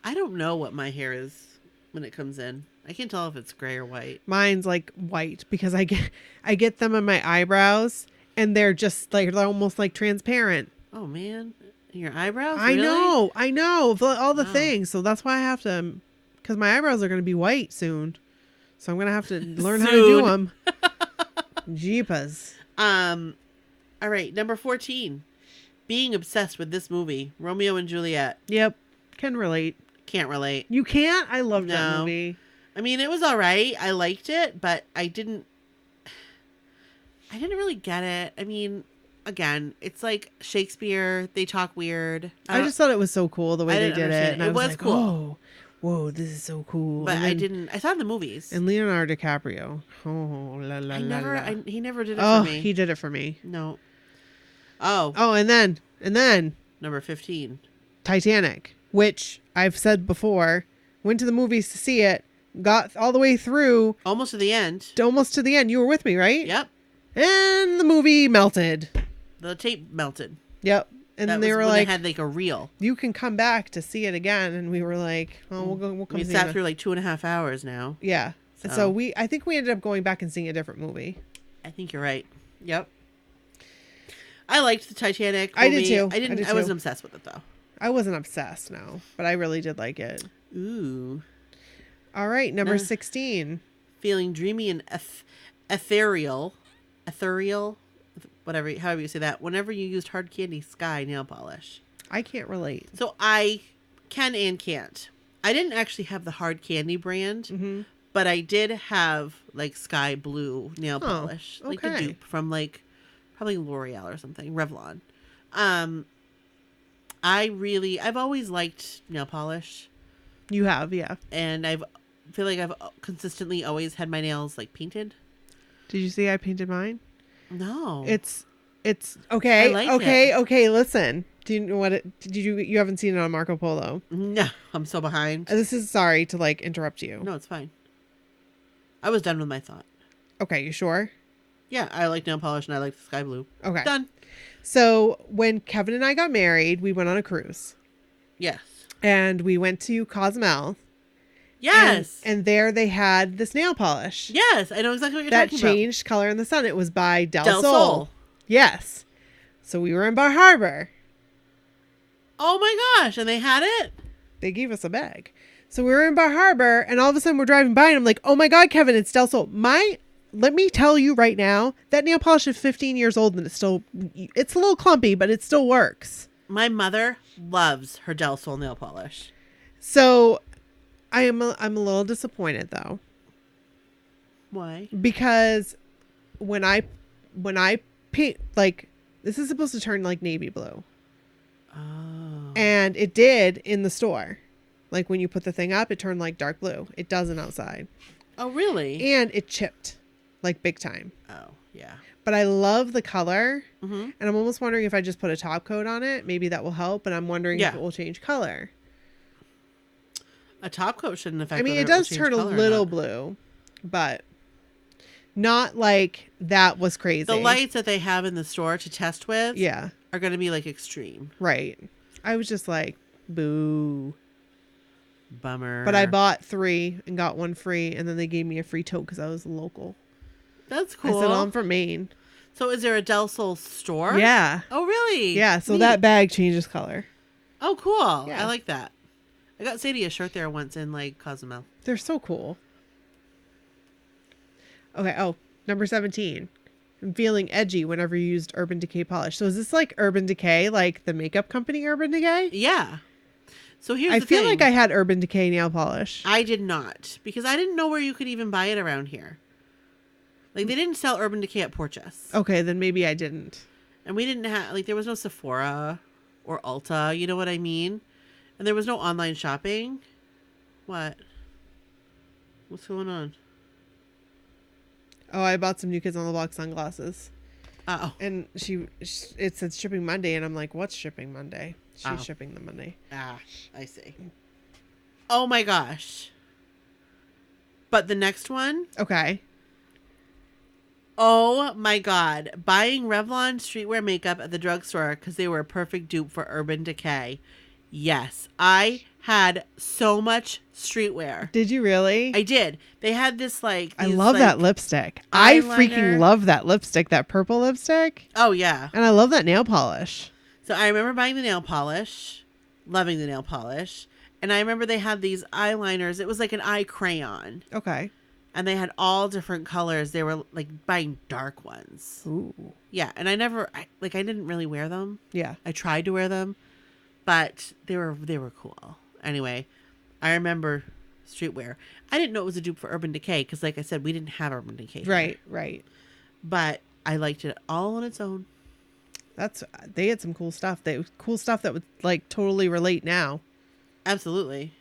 I don't know what my hair is when it comes in. I can't tell if it's gray or white. Mine's like white because I get them on my eyebrows. And they're just like, they're almost like transparent. Oh man, your eyebrows? I really? know all the things. So that's why I have to, because my eyebrows are going to be white soon. So I'm going to have to learn how to do them. Jeepers. All right, number 14. Being obsessed with this movie, Romeo and Juliet. Yep. Can relate. Can't relate. You can't? I loved that movie. I mean, it was all right. I liked it, but I didn't really get it. I mean, again, it's like Shakespeare. They talk weird. I just thought it was so cool the way they did it. And it was like, cool. Oh, whoa, this is so cool. But I saw it in the movies. And Leonardo DiCaprio. Oh, la la la. He never did it for me. Oh, he did it for me. No. Oh. Oh, and then. Number 15. Titanic, which I've said before, went to the movies to see it, got all the way through. Almost to the end. Almost to the end. You were with me, right? Yep. And the movie melted. The tape melted. Yep. And that they was were when like, they had like a reel. You can come back to see it again. And we were like, oh, we'll come we see sat it. through like 2.5 hours now. Yeah. So. And so I think we ended up going back and seeing a different movie. I think you're right. Yep. I liked the Titanic movie. I did too. I wasn't obsessed with it though. I wasn't obsessed, no. But I really did like it. Ooh. All right. Number 16. Feeling dreamy and ethereal. Ethereal. whatever, however you say that, whenever you used hard candy Sky nail polish. I can't relate. So I can and can't. I didn't actually have the hard candy brand, but I did have like sky blue nail polish, like the dupe from like probably L'Oreal or something, Revlon. I've always liked nail polish. You have, yeah. And feel like I've consistently always had my nails like painted. Did you see I painted mine? No. It's okay. I like Okay. Listen. Do you know what you haven't seen it on Marco Polo? No, I'm so behind. This is sorry to like interrupt you. No, it's fine. I was done with my thought. Okay, you sure? Yeah, I like nail polish and I like the sky blue. Okay. Done. So when Kevin and I got married, we went on a cruise. Yes. And we went to Cozumel. Yes. And there they had this nail polish. Yes, I know exactly what you're that talking about. That changed color in the sun. It was by Del Sol. Yes. So we were in Bar Harbor. Oh my gosh. And they had it? They gave us a bag. So we were in Bar Harbor and all of a sudden we're driving by and I'm like, oh my God, Kevin, it's Del Sol. Let me tell you right now, that nail polish is 15 years old and it's a little clumpy, but it still works. My mother loves her Del Sol nail polish. So I'm a little disappointed though. Why? Because when I paint, like, this is supposed to turn like navy blue. Oh. And it did in the store. Like when you put the thing up, it turned like dark blue. It doesn't outside. Oh, really? And it chipped like big time. Oh, yeah. But I love the color. Mm-hmm. And I'm almost wondering if I just put a top coat on it, maybe that will help. And I'm wondering if it will change color. A top coat shouldn't affect. I mean, it does turn a little blue, but not like that was crazy. The lights that they have in the store to test with, are going to be like extreme. Right. I was just like, boo. Bummer. But I bought 3 and got 1 free, and then they gave me a free tote because I was local. That's cool. I said, I'm from Maine. So is there a Del Sol store? Yeah. Oh, really? Yeah. So that bag changes color. Oh, cool. Yeah. I like that. I got Sadie a shirt there once in like Cozumel. They're so cool. Okay. Oh, number 17. I'm feeling edgy whenever you used Urban Decay polish. So is this like Urban Decay, like the makeup company Urban Decay? Yeah. So here's the thing. I feel like I had Urban Decay nail polish. I did not, because I didn't know where you could even buy it around here. Like, they didn't sell Urban Decay at Porches. Okay, then maybe I didn't. And we didn't have, like, there was no Sephora or Ulta, you know what I mean? And there was no online shopping. What? What's going on? Oh, I bought some New Kids on the Block sunglasses. Oh. And it said shipping Monday, and I'm like, what's shipping Monday? She's shipping them Monday. Ah, I see. Oh my gosh. But the next one? Okay. Oh my God. Buying Revlon streetwear makeup at the drugstore because they were a perfect dupe for Urban Decay. Yes. I had so much streetwear. Did you really? I did. They had this like... I love that lipstick. I freaking love that lipstick, that purple lipstick. Oh, yeah. And I love that nail polish. So I remember buying the nail polish, loving the nail polish. And I remember they had these eyeliners. It was like an eye crayon. Okay. And they had all different colors. They were like buying dark ones. Ooh. Yeah. And I didn't really wear them. Yeah. I tried to wear them, but they were cool. Anyway, I remember streetwear. I didn't know it was a dupe for Urban Decay because, like I said, we didn't have Urban Decay here. Right. But I liked it all on its own. They had some cool stuff. Cool stuff that would like totally relate now. Absolutely.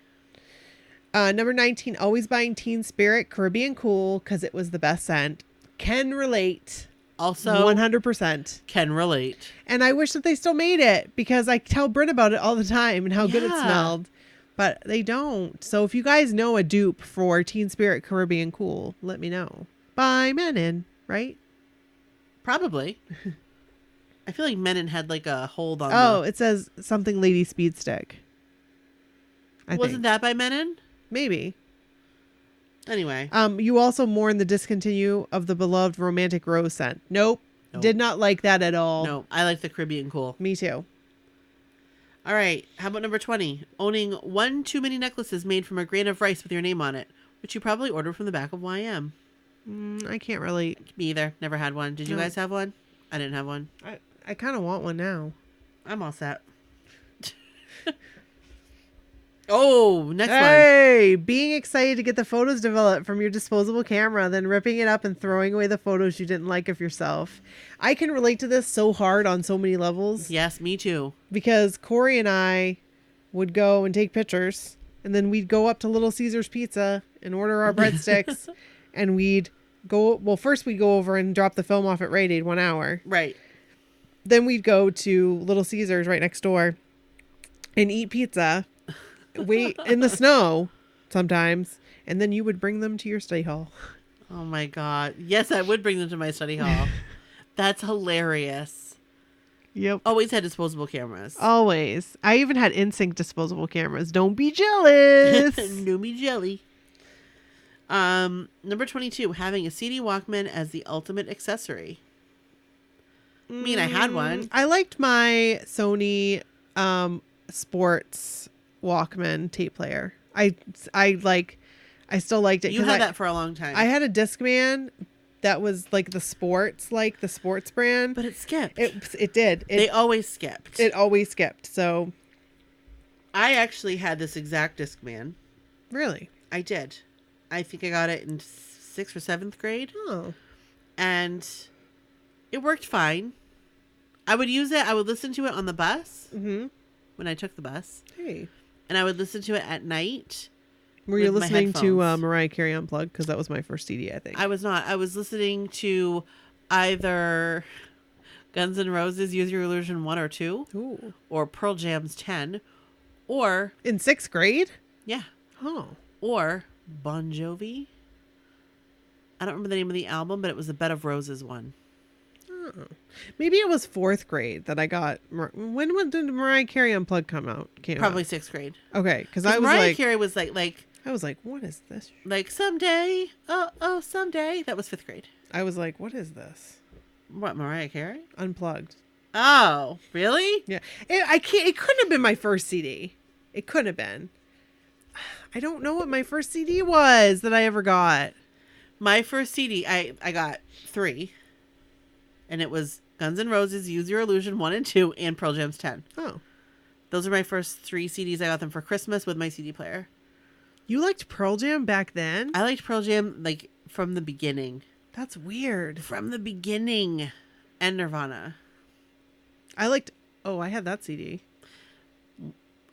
Number 19, always buying Teen Spirit Caribbean Cool because it was the best scent. Can relate. Also 100%. Can relate. And I wish that they still made it because I tell Bryn about it all the time and how good it smelled. But they don't. So if you guys know a dupe for Teen Spirit Caribbean Cool, let me know. By Menon, right? Probably. I feel like Menon had like a hold on. Oh, it says something Lady Speed Stick. Wasn't that by Menon? Maybe. Anyway. You also mourn the discontinue of the beloved Romantic Rose scent. Nope. Did not like that at all. No, I like the Caribbean Cool. Me too. All right. How about number 20? Owning one too many necklaces made from a grain of rice with your name on it, which you probably ordered from the back of YM. I can't relate. Me either. Never had one. Did you guys have one? I didn't have one. I kind of want one now. I'm all set. Oh, next one. Hey, being excited to get the photos developed from your disposable camera, then ripping it up and throwing away the photos you didn't like of yourself. I can relate to this so hard on so many levels. Yes, me too. Because Corey and I would go and take pictures, and then we'd go up to Little Caesars Pizza and order our breadsticks, and we'd go, well, first we'd go over and drop the film off at Rite Aid 1 hour. Right. Then we'd go to Little Caesars right next door and eat pizza, wait in the snow sometimes, and then you would bring them to your study hall. Oh my God. Yes, I would bring them to my study hall. That's hilarious. Yep. Always had disposable cameras. Always. I even had in-sync disposable cameras. Don't be jealous. No me jelly. Number 22, having a CD Walkman as the ultimate accessory. I mean, I had one. I liked my Sony Sports Walkman tape player. I still liked it. You had that for a long time. I had a Discman that was like the sports brand. But it skipped. It did. They always skipped. It always skipped. So I actually had this exact Discman. Really? I did. I think I got it in 6th or 7th grade. Oh. And it worked fine. I would use it. I would listen to it on the bus when I took the bus. Hey. And I would listen to it at night. Were you with my listening to headphones. Mariah Carey Unplugged? Because that was my first CD, I think. I was not. I was listening to either Guns N' Roses, Use Your Illusion 1 or 2. Ooh. Or Pearl Jam's 10. Or... In 6th grade? Yeah. Oh. Or Bon Jovi. I don't remember the name of the album, but it was the Bed of Roses one. Oh. Maybe it was 4th grade that I got. When did Mariah Carey Unplugged come out? Probably 6th grade. Okay, because I was Mariah like, Carey was like, I was like, what is this? like someday, oh someday. That was 5th grade. I was like, what is this? What, Mariah Carey? Unplugged. Oh, really? Yeah, it couldn't have been my first CD. It couldn't have been. I don't know what my first CD was that I ever got. My first CD, I got 3. And it was Guns N' Roses, Use Your Illusion 1 and 2, and Pearl Jam's 10. Oh. Those are my first 3 CDs. I got them for Christmas with my CD player. You liked Pearl Jam back then? I liked Pearl Jam, like, from the beginning. That's weird. From the beginning. And Nirvana. I had that CD.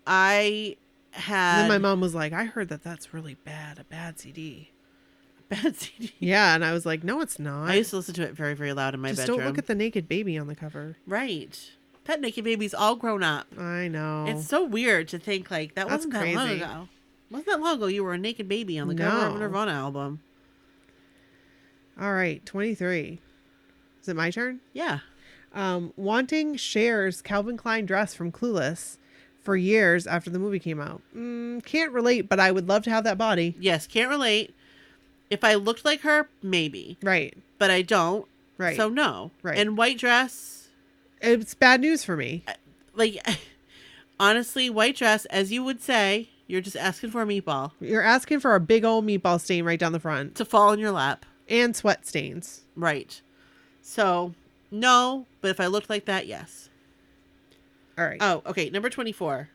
I had... And then my mom was like, I heard that's really bad. A bad CD. Bad CD. Yeah, and I was like, no, it's not. I used to listen to it very, very loud in my Just bedroom. don't look at the naked baby on the cover. Right. That naked baby's all grown up. I know. It's so weird to think, like, that That's wasn't that long crazy. ago. Wasn't that long ago you were a naked baby on the cover of a No. Nirvana album? All right, 23. Is it my turn? Yeah. Wanting Cher's Calvin Klein dress from Clueless for years after the movie came out. Can't relate, but I would love to have that body. Yes, can't relate. If I looked like her, maybe. Right. But I don't. Right. So no. Right. And white dress, It's bad news for me. like, honestly, white dress, as you would say, you're just asking for a meatball You're asking for a big old meatball stain right down the front. to fall in your lap. And sweat stains. Right. So, no. But if I looked like that, yes. All right. Oh, okay. Number 24.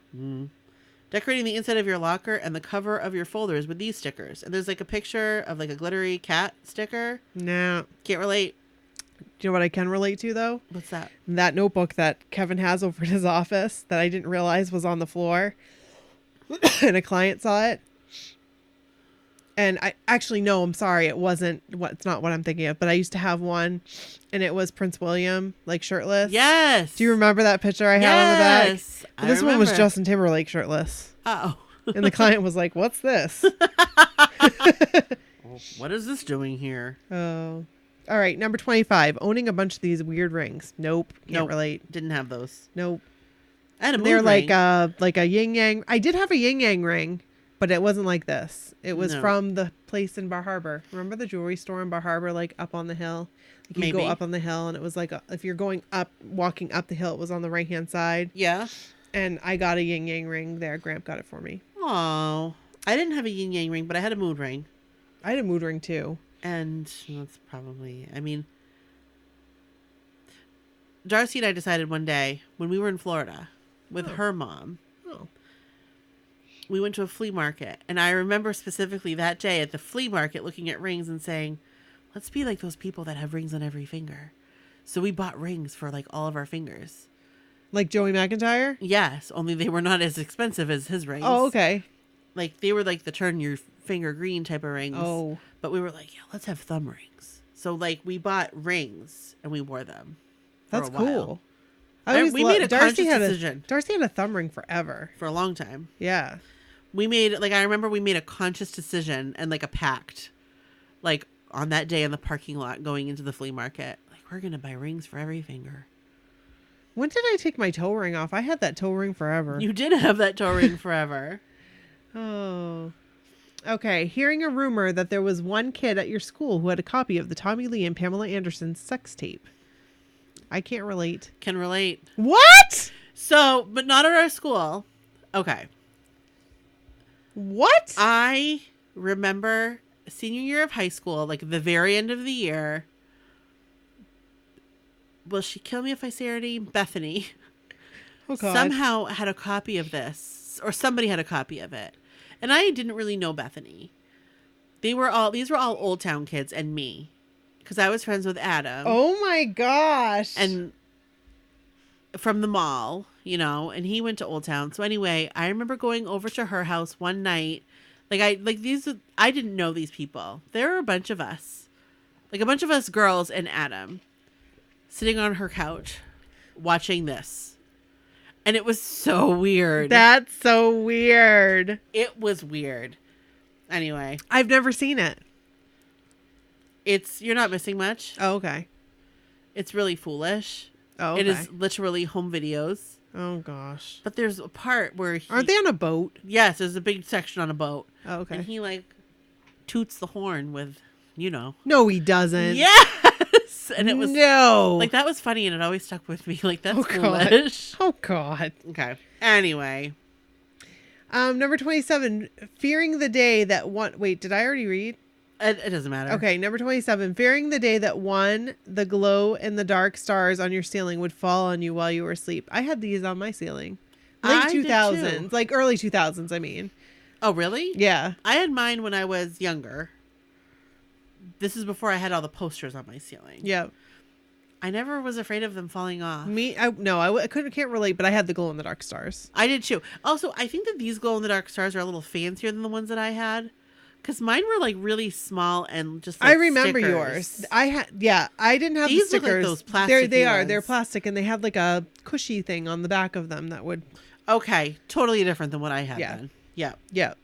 Decorating the inside of your locker and the cover of your folders with these stickers. And there's like a picture of like a glittery cat sticker. No. Can't relate. Do you know what I can relate to, though? What's that? That notebook that Kevin has over in his office that I didn't realize was on the floor. And a client saw it. And I actually, no, I'm sorry. It's not what I'm thinking of. But I used to have one. And it was Prince William, like shirtless. Yes. Do you remember that picture I had on the back? Yes. But this one was Justin Timberlake shirtless. Oh. And the client was like, what's this? What is this doing here? Oh. All right. Number 25. Owning a bunch of these weird rings. Nope. Can't relate. Didn't have those. Nope. I had a moon They're ring. like a yin yang. I did have a yin yang ring, but it wasn't like this. It was No. from the place in Bar Harbor. Remember the jewelry store in Bar Harbor, like up on the hill? Like you go Maybe. up on the hill, and it was like if you're going up, walking up the hill, it was on the right hand side. Yeah. And I got a yin yang ring there. Gramp got it for me. Oh. I didn't have a yin yang ring, but I had a moon ring. I had a mood ring too. And that's probably, I mean, Darcy and I decided one day when we were in Florida with her mom. Oh. We went to a flea market, and I remember specifically that day at the flea market looking at rings and saying, let's be like those people that have rings on every finger. So we bought rings for like all of our fingers. Like Joey McIntyre? Yes, only they were not as expensive as his rings. Oh, okay. Like they were like the turn your finger green type of rings. Oh. But we were like, yeah, let's have thumb rings. So like we bought rings and we wore them. That's a while. cool. We made a conscious decision. Darcy had a thumb ring forever. For a long time. Yeah. We made, like, I remember we made a conscious decision and, like, a pact, like, on that day in the parking lot going into the flea market. Like, we're going to buy rings for every finger. When did I take my toe ring off? I had that toe ring forever. You did have that toe ring forever. Oh. Okay. Hearing a rumor that there was one kid at your school who had a copy of the Tommy Lee and Pamela Anderson sex tape. I can't relate. Can relate. What? So, but not at our school. Okay. What? I remember senior year of high school, like the very end of the year. Will she kill me if I say her name? Bethany. Oh, God. Somehow had a copy of this, or somebody had a copy of it. And I didn't really know Bethany. These were all Old Town kids and me. Because I was friends with Adam. Oh, my gosh. And from the mall, you know, and he went to Old Town. So anyway, I remember going over to her house one night. I didn't know these people. There were a bunch of us. Like a bunch of us girls and Adam sitting on her couch watching this. And it was so weird. That's so weird. It was weird. Anyway. I've never seen it. You're not missing much. Oh, okay. It's really foolish. Oh, okay. It is literally home videos. Oh, gosh. But there's a part where Aren't they on a boat? Yes, there's a big section on a boat. Oh, okay. And he, like, toots the horn with, you know. No, he doesn't. Yes! And it was... No! Like, that was funny, and it always stuck with me. Like, that's God. foolish. Oh, God. Okay. Anyway. Number 27. Fearing the day that one... Wait, did I already read? It doesn't matter. Okay, number 27. Fearing the day that the glow in the dark stars on your ceiling would fall on you while you were asleep. I had these on my ceiling. Late 2000s. Like early 2000s, I mean. Oh, really? Yeah. I had mine when I was younger. This is before I had all the posters on my ceiling. Yeah. I never was afraid of them falling off. I can't relate, but I had the glow in the dark stars. I did too. Also, I think that these glow in the dark stars are a little fancier than the ones that I had. Because mine were like really small and just like I remember stickers. yours. I didn't have These the stickers. look like those plastic They're plastic, and they had like a cushy thing on the back of them that would... Okay, totally different than what I had then. Yeah. Yeah.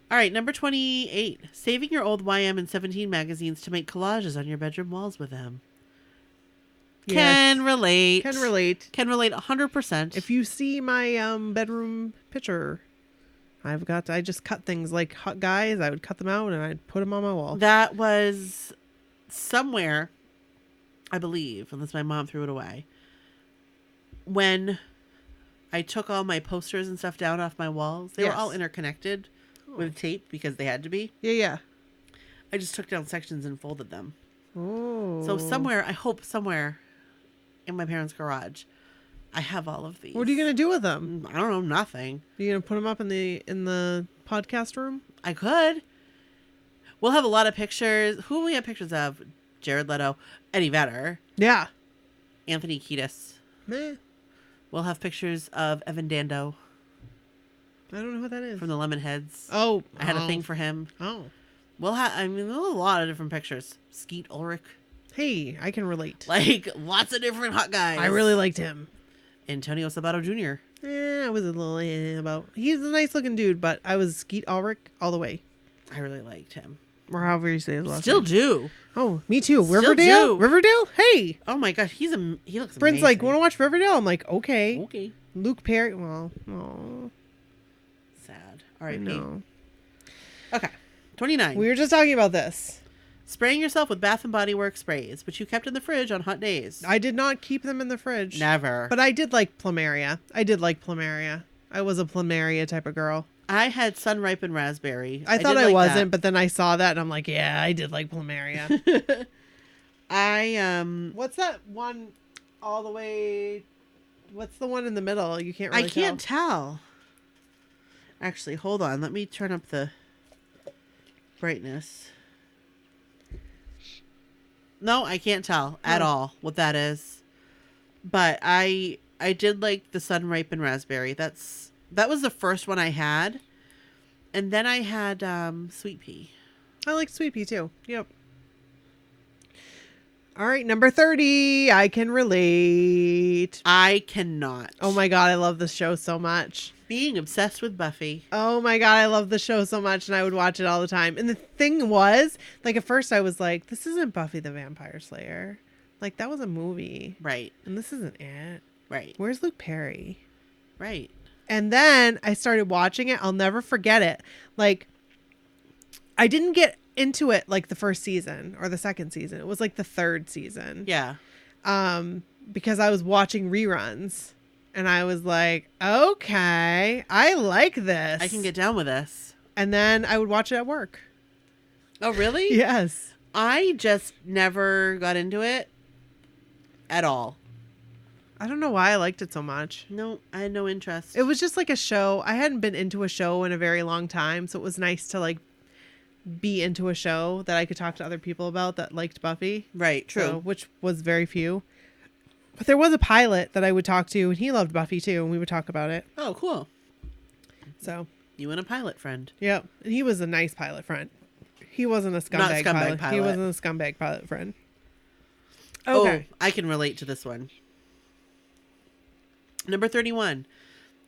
All right, number 28. Saving your old YM and 17 magazines to make collages on your bedroom walls with them. Yes. Can relate. Can relate. Can relate 100%. If you see my bedroom picture... I just cut things like hot guys. I would cut them out and I'd put them on my wall. That was somewhere, I believe, unless my mom threw it away, when I took all my posters and stuff down off my walls. They were all interconnected with tape because they had to be. Yeah. I just took down sections and folded them. Oh. So somewhere in my parents' garage, I have all of these. What are you gonna do with them? I don't know, nothing. Are you gonna put them up in the podcast room? I could. We'll have a lot of pictures. Who will we have pictures of? Jared Leto, Eddie Vedder, Yeah. Anthony Kiedis. Meh. We'll have pictures of Evan Dando I don't know what that is. from the Lemonheads. Oh. I had a thing for him. Oh. We'll have. There's a lot of different pictures. Skeet Ulrich. Hey, I can relate. Like lots of different hot guys. I really liked him. Antonio Sabato Jr. I was a little about. He's a nice looking dude, but I was Skeet Ulrich all the way. I really liked him. Or however you say his last Still name. do. Oh, me too. Still Riverdale? do. Riverdale? Hey. Oh my god, he looks Brent's amazing. like, want to watch Riverdale? I'm like, okay. Okay. Luke Perry. Well, oh, Sad. I R.I.P. know. Okay. 29. We were just talking about this. Spraying yourself with Bath & Body Works sprays, which you kept in the fridge on hot days. I did not keep them in the fridge. Never. But I did like Plumeria. I was a Plumeria type of girl. I had sun-ripened raspberry. I thought did I like wasn't, that. but then I saw that and I'm like, yeah, I did like Plumeria. I What's that one? all the way. What's the one in the middle? You can't really I can't tell. Actually, hold on. Let me turn up the brightness. No, I can't tell at all what that is. But I did like the sun ripened raspberry. That was the first one I had. And then I had sweet pea. I like sweet pea too. Yep. All right, number 30. I can relate. I cannot. Oh my God, I love this show so much. Being obsessed with Buffy. Oh my God, I love the show so much, and I would watch it all the time. And the thing was, like, at first I was like, this isn't Buffy the Vampire Slayer. Like, that was a movie. Right. And this isn't it. Right. Where's Luke Perry? Right. And then I started watching it. I'll never forget it. Like, I didn't get into it like the first season or the second season. It was like the third season. Yeah. Because I was watching reruns and I was like, okay, I like this. I can get down with this. And then I would watch it at work. Oh, really? Yes. I just never got into it at all. I don't know why I liked it so much. No, I had no interest. It was just like a show. I hadn't been into a show in a very long time. So it was nice to like be into a show that I could talk to other people about that liked Buffy. Right, true. So, which was very few. But there was a pilot that I would talk to, and he loved Buffy too, and we would talk about it. Oh, cool. So, You and a pilot friend. yeah. And he was a nice pilot friend. He wasn't a scumbag, pilot. He wasn't a scumbag pilot friend. Okay. Oh, I can relate to this one. Number 31.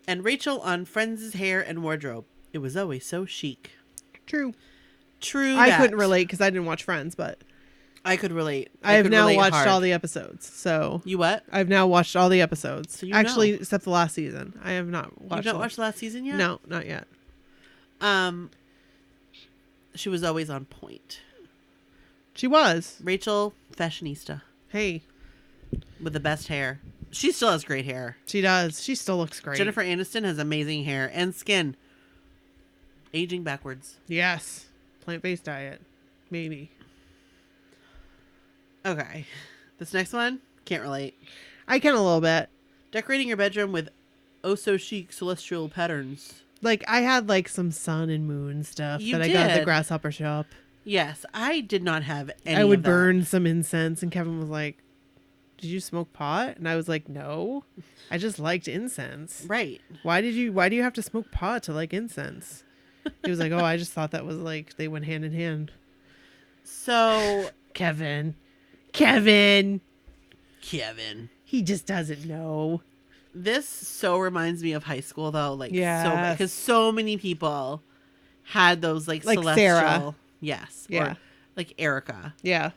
And Rachel on Friends' hair and wardrobe. It was always so chic. True. True. I couldn't relate because I didn't watch Friends, but I could relate. I have could now relate watched hard. all the episodes. So You what? I've now watched all the episodes. So you Actually, know. except the last season. I have not watched. You've not watched the last season yet? No, not yet. She was always on point. She was. Rachel, fashionista. Hey, With the best hair. She still has great hair. she does. She still looks great. Jennifer Aniston has amazing hair and skin. Aging backwards. Yes. Plant-based diet. Maybe. Okay. This next one, can't relate. I can a little bit. Decorating your bedroom with oh so chic celestial patterns. Like, I had like some sun and moon stuff You that I got at the did. Grasshopper shop. Yes, I did not have any I would of that. burn some incense, and Kevin was like, "Did you smoke pot?" And I was like, "No, I just liked incense." Right. Why do you have to smoke pot to like incense? He was like, "Oh, I just thought that was like they went hand in hand." So, Kevin, Kevin. he just doesn't know. This so reminds me of high school though. Like, Yes. because so many people had those like celestial. Sarah. Yes. Yeah. Or like Erica. Yeah.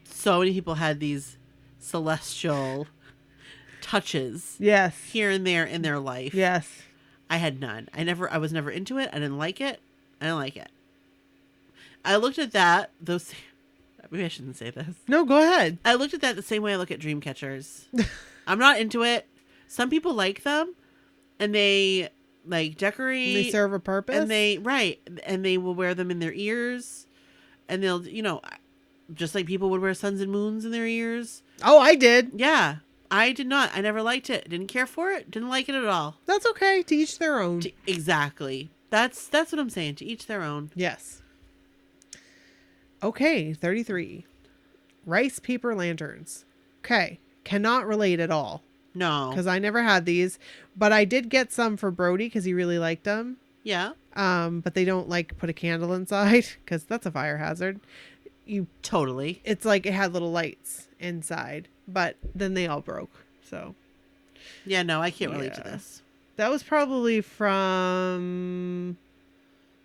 So many people had these celestial touches Yes. here and there in their life. Yes. I had none. I was never into it. I didn't like it. I didn't like it. I looked at that. Maybe I shouldn't say this. No, go ahead. I looked at that the same way I look at dream catchers. I'm not into it. Some people like them, and they like decorate. They serve a purpose. and they will wear them in their ears, and they'll just like people would wear suns and moons in their ears. Oh, I did. Yeah, I did not. I never liked it. Didn't care for it. Didn't like it at all. That's okay. To each their own. Exactly. That's what I'm saying. To each their own. Yes. Okay, 33. Rice paper lanterns. Okay, cannot relate at all No. because I never had these, but I did get some for Brody because he really liked them. Yeah. But they don't like put a candle inside because that's a fire hazard. Totally. It's like it had little lights inside, but then they all broke. So Yeah. No, I can't relate to Yeah. this. that was probably from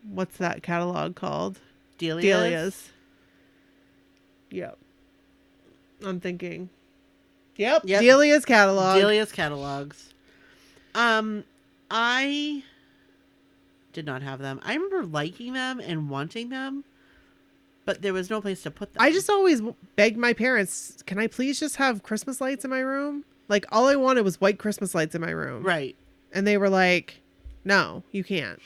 what's that catalog called? Delia's. Yep. I'm thinking. Yep. Yep. Delia's catalog. Delia's catalogs. I did not have them. I remember liking them and wanting them, but there was no place to put them. I just always begged my parents, can I please just have Christmas lights in my room? Like, all I wanted was white Christmas lights in my room. Right. And they were like, no, you can't.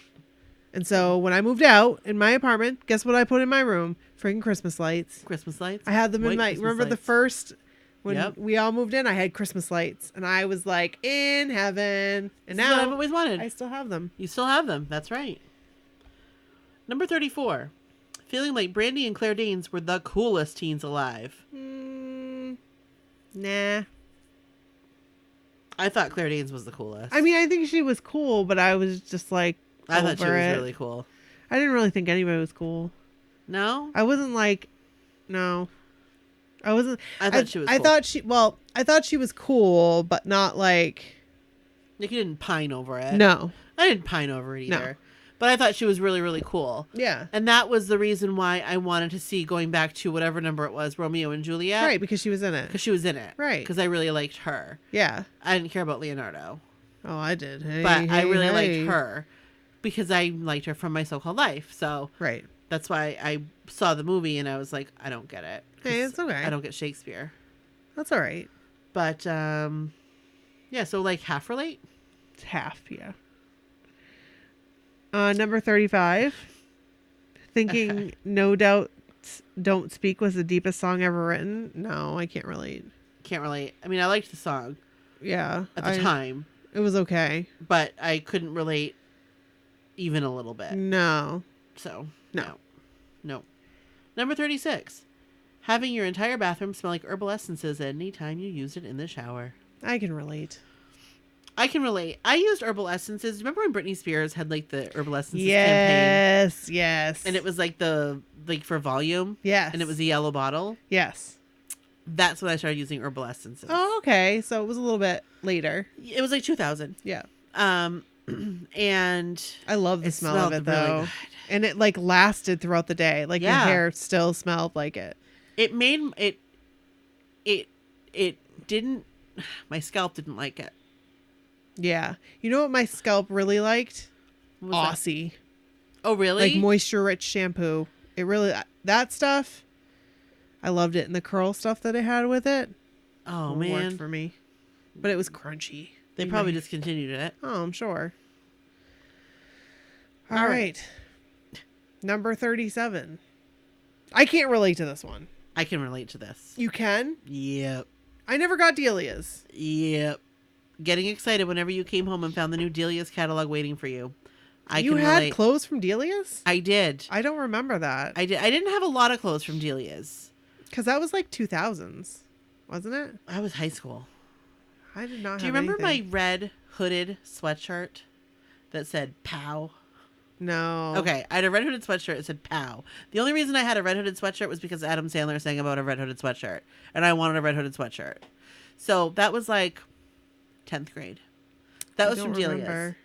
And so when I moved out in my apartment, guess what I put in my room? Freaking Christmas lights. Christmas lights. I had them in White my, Christmas remember the lights. first When we all moved in, I had Christmas lights, and I was like in heaven. And This is now what I've always wanted. I still have them. You still have them. That's right. Number 34. Feeling like Brandy and Claire Danes were the coolest teens alive. Nah. I thought Claire Danes was the coolest. I mean, I think she was cool, but I was just like, I thought she was it. really cool. I didn't really think anybody was cool. No? I wasn't like, no. I wasn't. I thought she was cool. I thought she was cool, but not like. Like, you didn't pine over it. No. I didn't pine over it either. No. But I thought she was really, really cool. Yeah. And that was the reason why I wanted to see, going back to whatever number it was, Romeo and Juliet. Right, because she was in it. Because she was in it. Right. Because I really liked her. Yeah. I didn't care about Leonardo. Oh, I did. Hey, But I really hey. liked her. Because I liked her from My So-Called Life. So Right. that's why I saw the movie and I was like, I don't get it. Hey, it's okay. I don't get Shakespeare. That's all right. But, yeah, so like half relate? It's half, yeah. Number 35. Thinking No Doubt Don't Speak was the deepest song ever written. No, I can't relate. Can't relate. I mean, I liked the song Yeah. at the time, It was okay. but I couldn't relate even a little bit. No. So, No. No. Number 36. Having your entire bathroom smell like herbal essences any time you use it in the shower. I can relate. I can relate. I used herbal essences. Remember when Britney Spears had like the herbal essences campaign? Yes. And it was like for volume. Yes. And it was a yellow bottle. Yes. That's when I started using herbal essences. Oh, okay. So it was a little bit later. It was like 2000. Yeah. And I love the smell of smelled it really though. good. And it like lasted throughout the day. Like Yeah. your hair still smelled like it. It made it didn't, my scalp didn't like it. Yeah. You know what my scalp really liked? What was that? Aussie. Oh, really? Like moisture rich shampoo. It really, that stuff, I loved it. And the curl stuff that it had with it. Oh, worked man. for me. But it was crunchy. They probably discontinued it. Oh, I'm sure. All All right. right. Number 37. I can't relate to this one. I can relate to this. You can? Yep. I never got Delia's. Yep. Getting excited whenever you came home and found the new Delia's catalog waiting for you. You can had relate. clothes from Delia's? I did. I don't remember that. I did. I didn't have a lot of clothes from Delia's. Because that was like 2000s, wasn't it? I was high school. I did not Do you have remember anything. my red hooded sweatshirt that said POW? No. Okay, I had a red hooded sweatshirt that said POW. The only reason I had a red hooded sweatshirt was because Adam Sandler sang about a red hooded sweatshirt, and I wanted a red hooded sweatshirt. So that was like 10th grade. That was from Delia's. Remember.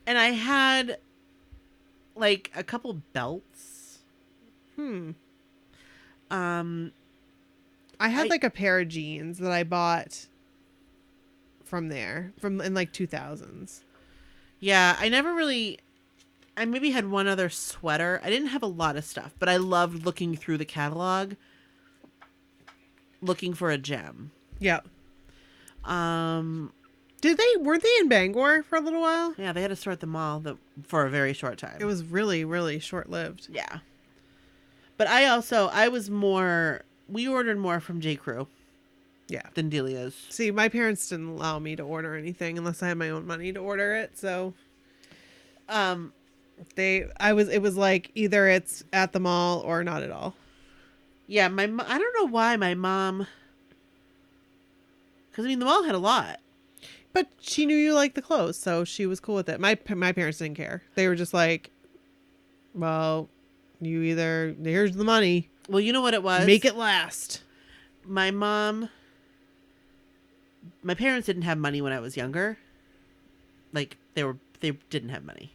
And I had like a couple belts. I had like a pair of jeans that I bought from there, from in like 2000s. Yeah, I never really. I maybe had one other sweater. I didn't have a lot of stuff, but I loved looking through the catalog, looking for a gem. Yeah. Um, Weren't they in Bangor for a little while? yeah, they had to store at the mall for a very short time. It was really, really short lived. Yeah. But we ordered more from J. Crew. Yeah. Than Delia's. See, my parents didn't allow me to order anything unless I had my own money to order it. So, it was like either it's at the mall or not at all. Yeah, I don't know why my mom, because I mean the mall had a lot. But she knew you liked the clothes, so she was cool with it. My parents didn't care. They were just like, well, here's the money. Well, you know what it was? Make it last. My parents didn't have money when I was younger. Like they didn't have money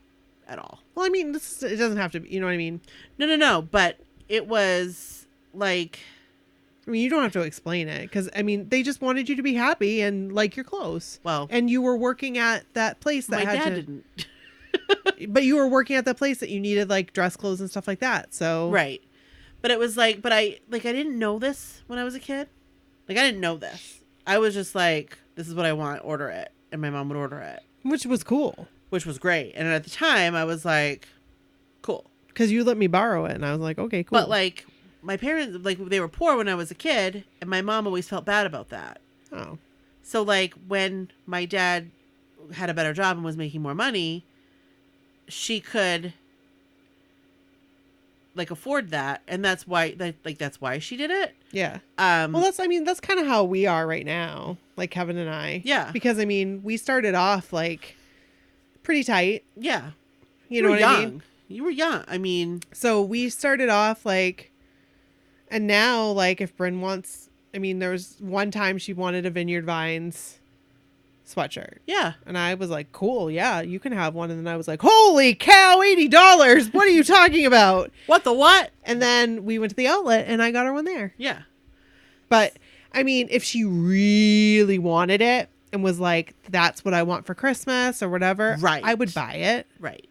at all. Well, I mean, it doesn't have to be, you know what I mean? No, but it was like, I mean, you don't have to explain it because, I mean, they just wanted you to be happy and like your clothes. well, And you were working at that place that my had dad to, didn't. but you were working at that place that you needed like dress clothes and stuff like that. So, Right. But it was like, I didn't know this when I was a kid. Like, I didn't know this. I was just like, this is what I want, order it. And my mom would order it. which was cool Which was great. And at the time, I was like, cool. because you let me borrow it and I was like, okay, cool. But like, my parents, like, they were poor when I was a kid, and my mom always felt bad about that. Oh. So, like, when my dad had a better job and was making more money, she could, like, afford that, and that's why, that's why she did it. Yeah. Well, that's kind of how we are right now, like Kevin and I. Yeah. Because, I mean, we started off, like, pretty tight. Yeah. You know what I mean? You were young. I mean. So we started off, like, and now, like, if Bryn wants, I mean, there was one time she wanted a Vineyard Vines sweatshirt. Yeah. And I was like, cool, yeah, you can have one. And then I was like, holy cow, $80. What are you talking about? What the what? And then we went to the outlet and I got her one there. Yeah. But, I mean, if she really wanted it and was like, that's what I want for Christmas or whatever, right, I would buy it. Right.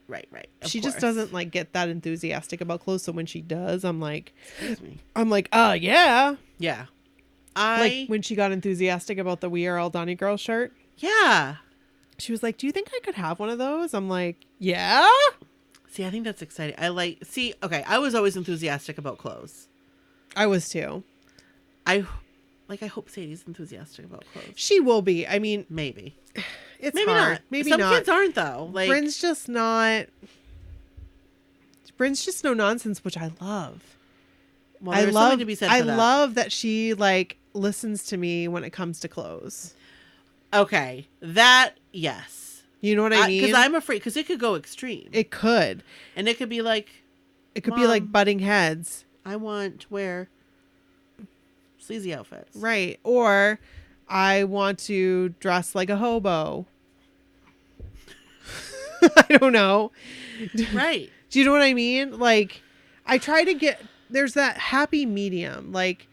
She just doesn't, like, get that enthusiastic about clothes. So when she does, I'm like, yeah. Yeah. Like, when she got enthusiastic about the We Are All Donny Girl shirt. Yeah. She was like, do you think I could have one of those? I'm like, yeah. See, I think that's exciting. Okay, I was always enthusiastic about clothes. I was too. I hope Sadie's enthusiastic about clothes. She will be. I mean, maybe. It's maybe hard. not. Maybe Some not. kids aren't, though. Like, Bryn's just not. Bryn's just no nonsense, which I love. Well, there's something to be said for that. I love that she, like, listens to me when it comes to clothes. Okay. That, yes. You know what I mean? Because I'm afraid, because it could go extreme. It could. And it could be like, it could be like butting heads. I want to wear sleazy outfits. Right. Or I want to dress like a hobo. I don't know. Right. Do you know what I mean? Like, I try to get, there's that happy medium. Like,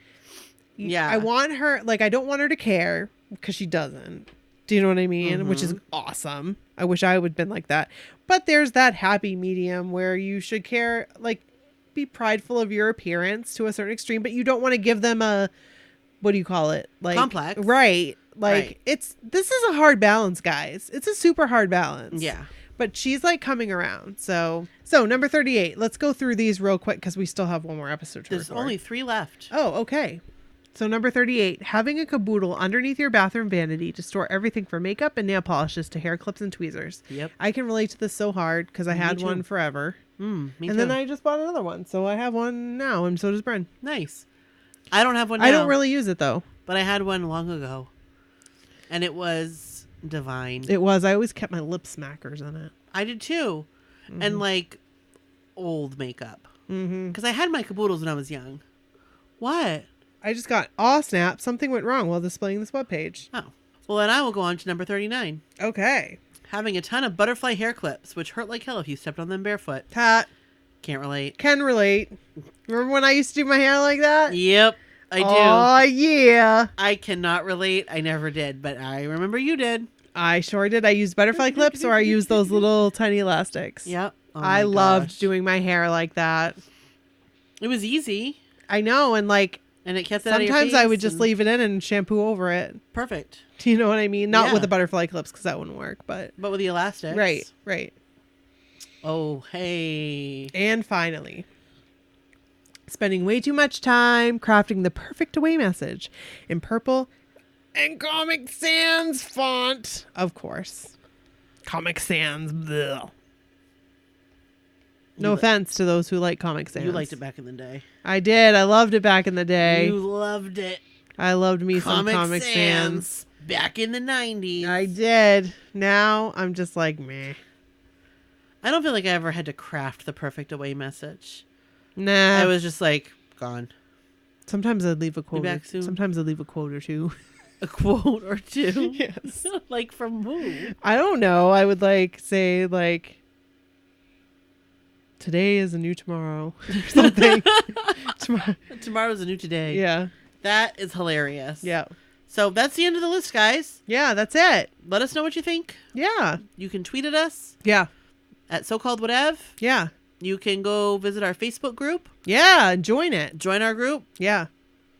yeah, I want her, like, I don't want her to care because she doesn't. Do you know what I mean? Mm-hmm. Which is awesome. I wish I would have been like that. But there's that happy medium where you should care, like, be prideful of your appearance to a certain extreme, but you don't want to give them a, what do you call it? Like, complex. Right. Like, right. This is a hard balance, guys. It's a super hard balance. Yeah. But she's, like, coming around. So number 38. Let's go through these real quick because we still have one more episode to There's record. only 3 left. Oh, okay. So number 38, having a caboodle underneath your bathroom vanity to store everything from makeup and nail polishes to hair clips and tweezers. Yep. I can relate to this so hard because I had one forever. Me and too. then I just bought another one. So I have one now, and so does Bryn. Nice. I don't have one now. I don't really use it, though. But I had one long ago. And it was divine. It was. I always kept my lip smackers in it. I did, too. Mm-hmm. And, like, old makeup. Mm-hmm. Because I had my caboodles when I was young. What? I just got, snap, something went wrong while displaying this webpage. Oh. Well, then I will go on to number 39. Okay. Having a ton of butterfly hair clips, which hurt like hell if you stepped on them barefoot. Pat. Can't relate. Can relate. Remember when I used to do my hair like that? Yep, I do. Oh, yeah. I cannot relate. I never did, but I remember you did. I sure did. I used butterfly clips or I used those little tiny elastics. Yep. Oh I loved doing my hair like that. It was easy. I know. And like, and it kept it out of your sometimes face I would just leave it in and shampoo over it. Perfect. Do you know what I mean? Not with the butterfly clips because that wouldn't work, but with the elastics. Right. Oh, hey. And finally, spending way too much time crafting the perfect away message in purple and Comic Sans font. Of course. Comic Sans. Bleh. No offense to those who like Comic Sans. You liked it back in the day. I did. I loved it back in the day. You loved it. I loved me some Comic Sans. Back in the 90s. I did. Now I'm just like, meh. I don't feel like I ever had to craft the perfect away message. Nah. I was just like, gone. Sometimes I'd leave a quote. Be back soon. Sometimes I'd leave a quote or two. A quote or two? Yes. Like from who? I don't know. I would like say like, today is a new tomorrow or something. Tomorrow's a new today. Yeah. That is hilarious. Yeah. So that's the end of the list, guys. Yeah, that's it. Let us know what you think. Yeah. You can tweet at us. Yeah. At So-Called Whatev. Yeah. You can go visit our Facebook group. Yeah, and join it. Join our group. Yeah.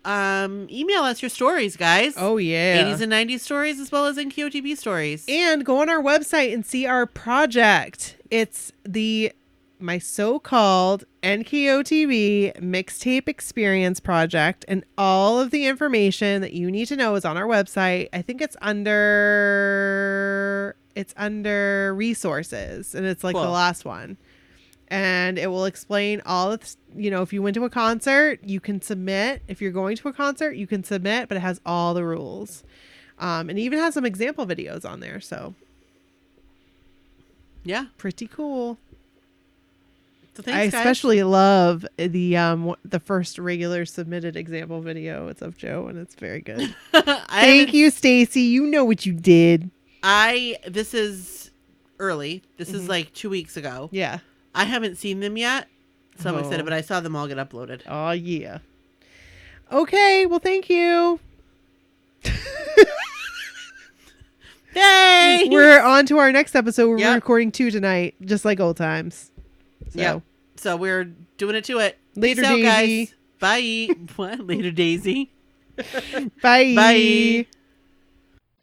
Email us your stories, guys. Oh, yeah. 80s and 90s stories as well as NQOTB stories. And go on our website and see our project. It's the my so-called NKOTB mixtape experience project, and all of the information that you need to know is on our website. I think it's under resources, and it's like the last one. And it will explain all of, if you went to a concert, you can submit. If you're going to a concert, you can submit, but it has all the rules. And it even has some example videos on there. So yeah, pretty cool. So thanks, I especially love the first regular submitted example video. It's of Joe, and it's very good. Thank you, Stacy. You know what you did. This is early. This is like 2 weeks ago. Yeah. I haven't seen them yet, so I'm excited, but I saw them all get uploaded. Oh, yeah. Okay, well, thank you. Thanks. We're on to our next episode. We're recording 2 tonight, just like old times. So. Yep. So we're doing it to it. Later, Peace Daisy. Out, guys. Bye. What? Later, Daisy. Bye. Bye.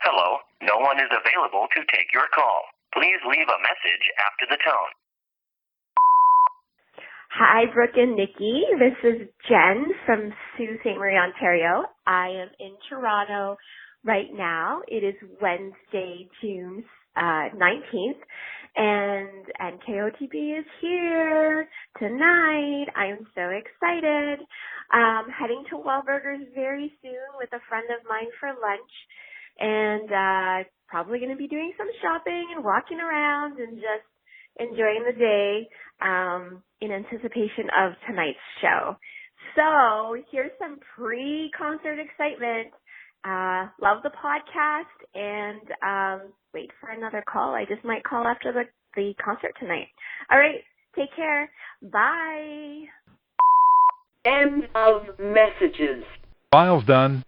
Hello. No one is available to take your call. Please leave a message after the tone. Hi, Brooke and Nikki. This is Jen from Sault Ste. Marie, Ontario. I am in Toronto right now. It is Wednesday, June 19th, and KOTB is here tonight. I am so excited. Heading to Wahlburgers very soon with a friend of mine for lunch, and probably going to be doing some shopping and walking around and just enjoying the day in anticipation of tonight's show. So here's some pre-concert excitement. Love the podcast, and wait for another call. I just might call after the concert tonight. All right, take care. Bye. End of messages. Files done.